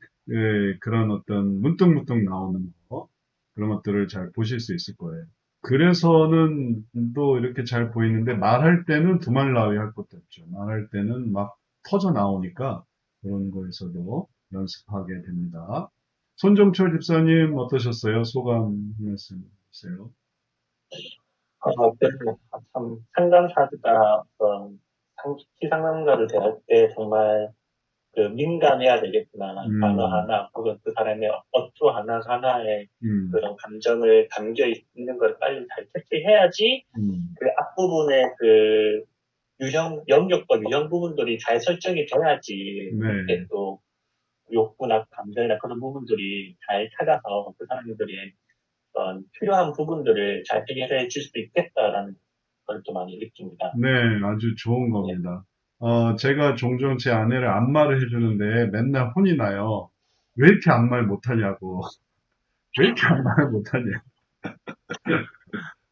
그런 어떤 문득문득 나오는 거, 그런 것들을 잘 보실 수 있을 거예요. 그래서는 또 이렇게 잘 보이는데 말할 때는 두말 나위 할 것도 없죠. 말할 때는 막 터져 나오니까 그런 거에서도 연습하게 됩니다. 손정철 집사님 어떠셨어요? 소감 말씀 주세요. 참, 상담사가 상담가를 대할 때 정말 그 민감해야 되겠구나. 단어 하나, 혹은 그 사람의 어투 하나하나에 그런 감정을 담겨 있는 걸 빨리 잘 캐치해야지 그 앞부분에 그 연결과 유형 부분들이 잘 설정이 돼야지 네. 그때 또 욕구나 감정이나 그런 부분들이 잘 찾아서 그 사람들이 어떤 필요한 부분들을 잘 해결해 줄 수 있겠다라는 걸 또 많이 느낍니다. 네, 아주 좋은 겁니다. 제가 종종 제 아내를 안마를 해주는데 맨날 혼이 나요. 왜 이렇게 안마를 못하냐고. 왜 이렇게 안마를 못하냐.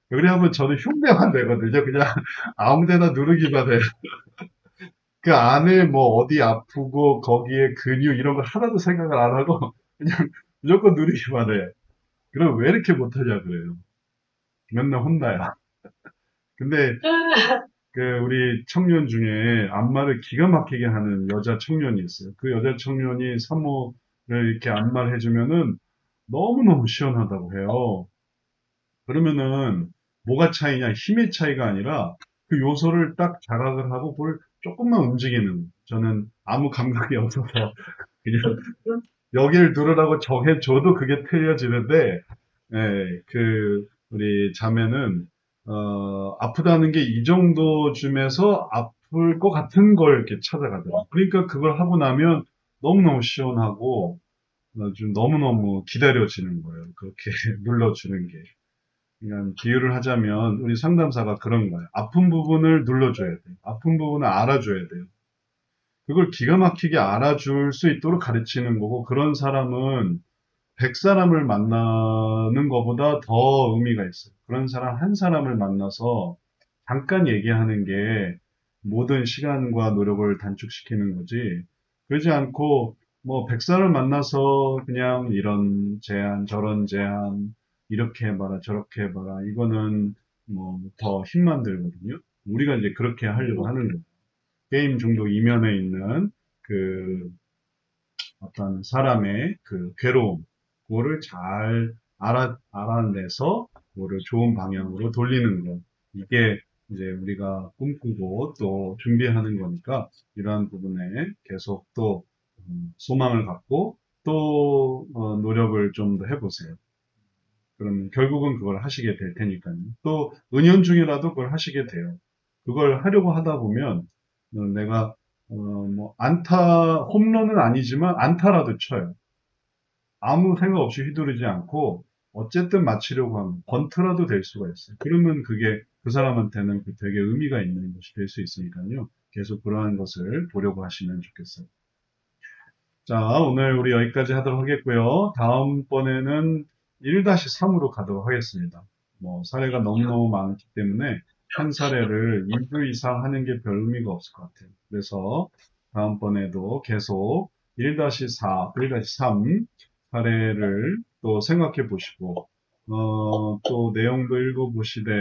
그래하면 저는 흉내만 내거든요. 그냥 아무 데나 누르기만 해요. 그 안에 뭐 어디 아프고 거기에 근육 이런 거 하나도 생각을 안 하고 그냥 무조건 누르기만 해. 그럼 왜 이렇게 못하냐 그래요. 맨날 혼나요. 근데 그 우리 청년 중에 안마를 기가 막히게 하는 여자 청년이 있어요. 그 여자 청년이 산모를 이렇게 안마를 해주면은 너무너무 시원하다고 해요. 그러면은 뭐가 차이냐? 힘의 차이가 아니라 그 요소를 딱 자각을 하고 그걸 조금만 움직이는 저는 아무 감각이 없어서 그냥 여기를 누르라고 정해줘도 그게 틀려지는데 그 우리 자매는 아프다는 게 이 정도쯤에서 아플 것 같은 걸 이렇게 찾아가더라고요. 그러니까 그걸 하고 나면 너무너무 시원하고 좀 너무너무 기다려지는 거예요. 그렇게 눌러주는 게. 그냥 비유를 하자면 우리 상담사가 그런 거예요. 아픈 부분을 눌러줘야 돼요. 아픈 부분을 알아줘야 돼요. 그걸 기가 막히게 알아줄 수 있도록 가르치는 거고 그런 사람은 100사람을 만나는 것보다 더 의미가 있어요. 그런 사람 한 사람을 만나서 잠깐 얘기하는 게 모든 시간과 노력을 단축시키는 거지. 그러지 않고 뭐 100사람을 만나서 그냥 이런 제안, 저런 제안, 이렇게 해봐라, 저렇게 해봐라. 이거는 뭐 더 힘만 들거든요. 우리가 이제 그렇게 하려고 하는 거예요. 게임 중독 이면에 있는 그 어떤 사람의 그 괴로움, 그거를 잘 알아내서 그거를 좋은 방향으로 돌리는 것. 이게 이제 우리가 꿈꾸고 또 준비하는 거니까 이러한 부분에 계속 또 소망을 갖고 또 노력을 좀 더 해보세요. 그럼 결국은 그걸 하시게 될 테니까요. 또 은연중이라도 그걸 하시게 돼요. 그걸 하려고 하다 보면 내가 뭐 안타 홈런은 아니지만 안타라도 쳐요. 아무 생각 없이 휘두르지 않고 어쨌든 맞히려고 하면 번트라도 될 수가 있어요. 그러면 그게 그 사람한테는 되게 의미가 있는 것이 될 수 있으니까요. 계속 그러한 것을 보려고 하시면 좋겠어요. 자, 오늘 우리 여기까지 하도록 하겠고요. 다음번에는 1-3으로 가도록 하겠습니다. 뭐 사례가 너무너무 많기 때문에 한 사례를 2주 이상 하는 게 별 의미가 없을 것 같아요. 그래서 다음번에도 계속 1-4, 1-3 사례를 또 생각해 보시고 또 내용도 읽어보시되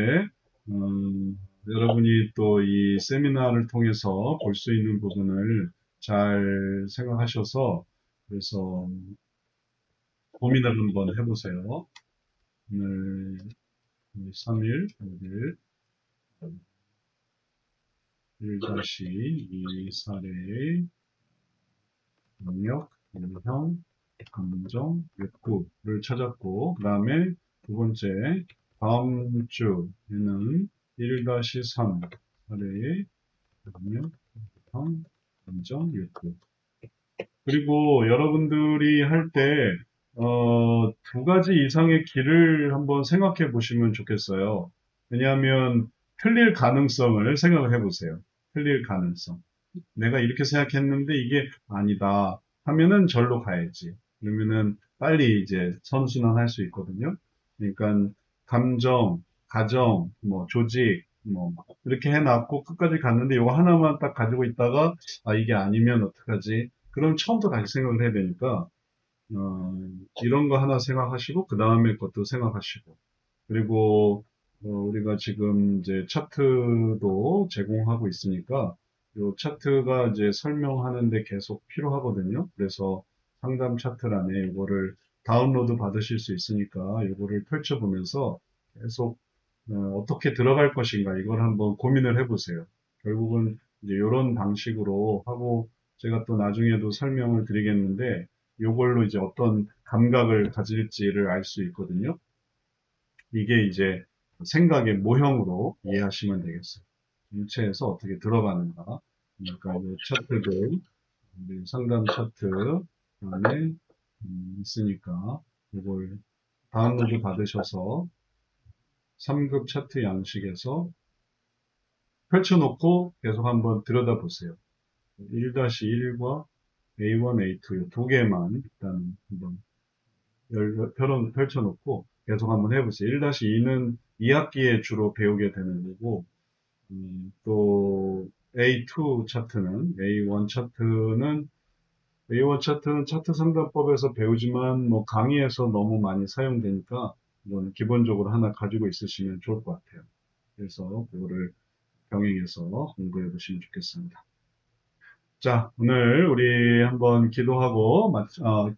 여러분이 또 이 세미나를 통해서 볼 수 있는 부분을 잘 생각하셔서 그래서 고민을 한번 해보세요. 오늘 3일, 5일, 1-2 사례의 능력, 유형, 감정, 욕구를 찾았고 그 다음에 두 번째 다음 주에는 1-3 사례의 능력, 유형, 감정, 욕구 그리고 여러분들이 할 때, 두 가지 이상의 길을 한번 생각해 보시면 좋겠어요. 왜냐하면 틀릴 가능성을 생각을 해 보세요. 틀릴 가능성. 내가 이렇게 생각했는데 이게 아니다 하면은 절로 가야지. 그러면은 빨리 이제 선순환할 수 있거든요. 그러니까 감정, 가정, 뭐 조직, 뭐 이렇게 해놨고 끝까지 갔는데 이거 하나만 딱 가지고 있다가 아 이게 아니면 어떡하지? 그럼 처음부터 다시 생각을 해야 되니까 이런 거 하나 생각하시고 그 다음에 것도 생각하시고 그리고 우리가 지금 이제 차트도 제공하고 있으니까 이 차트가 이제 설명하는데 계속 필요하거든요. 그래서 상담 차트란에 이거를 다운로드 받으실 수 있으니까 이거를 펼쳐보면서 계속 어떻게 들어갈 것인가 이걸 한번 고민을 해보세요. 결국은 이제 이런 방식으로 하고 제가 또 나중에도 설명을 드리겠는데 이걸로 이제 어떤 감각을 가질지를 알 수 있거든요. 이게 이제 생각의 모형으로 이해하시면 되겠어요. 전체에서 어떻게 들어가는가. 그러니까 이 차트들, 우리 상담 차트 안에 있으니까 이걸 다운로드 받으셔서 3급 차트 양식에서 펼쳐놓고 계속 한번 들여다보세요. 1-1과 A1, A2 두 개만 일단 한번 펼쳐놓고 계속 한번 해보세요. 1-2는 2학기에 주로 배우게 되는 거고 또 A2 차트는 A1 차트는 차트 상담법에서 배우지만 뭐 강의에서 너무 많이 사용되니까 이건 기본적으로 하나 가지고 있으시면 좋을 것 같아요. 그래서 그거를 병행해서 공부해 보시면 좋겠습니다. 자, 오늘 우리 한번 기도하고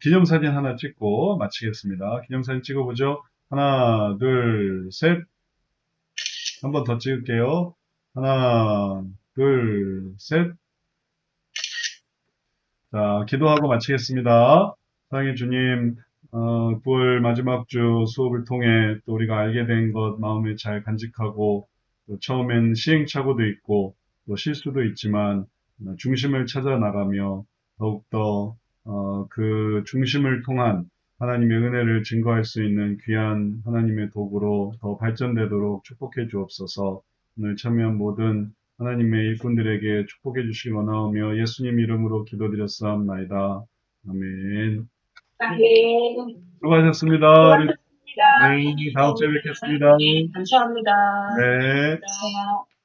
기념사진 하나 찍고 마치겠습니다. 기념사진 찍어보죠. 하나, 둘, 셋. 한 번 더 찍을게요. 하나, 둘, 셋. 자, 기도하고 마치겠습니다. 사랑의 주님, 9월 마지막 주 수업을 통해 또 우리가 알게 된 것 마음에 잘 간직하고, 또 처음엔 시행착오도 있고, 또 실수도 있지만, 중심을 찾아 나가며, 더욱더, 그 중심을 통한 하나님의 은혜를 증거할 수 있는 귀한 하나님의 도구로 더 발전되도록 축복해 주옵소서. 오늘 참여한 모든 하나님의 일꾼들에게 축복해 주시기 원하오며 예수님 이름으로 기도드렸사옵나이다. 아멘. 네. 수고하셨습니다. 고맙습니다. 네, 다음 주에 뵙겠습니다. 감사합니다. 네. 감사합니다.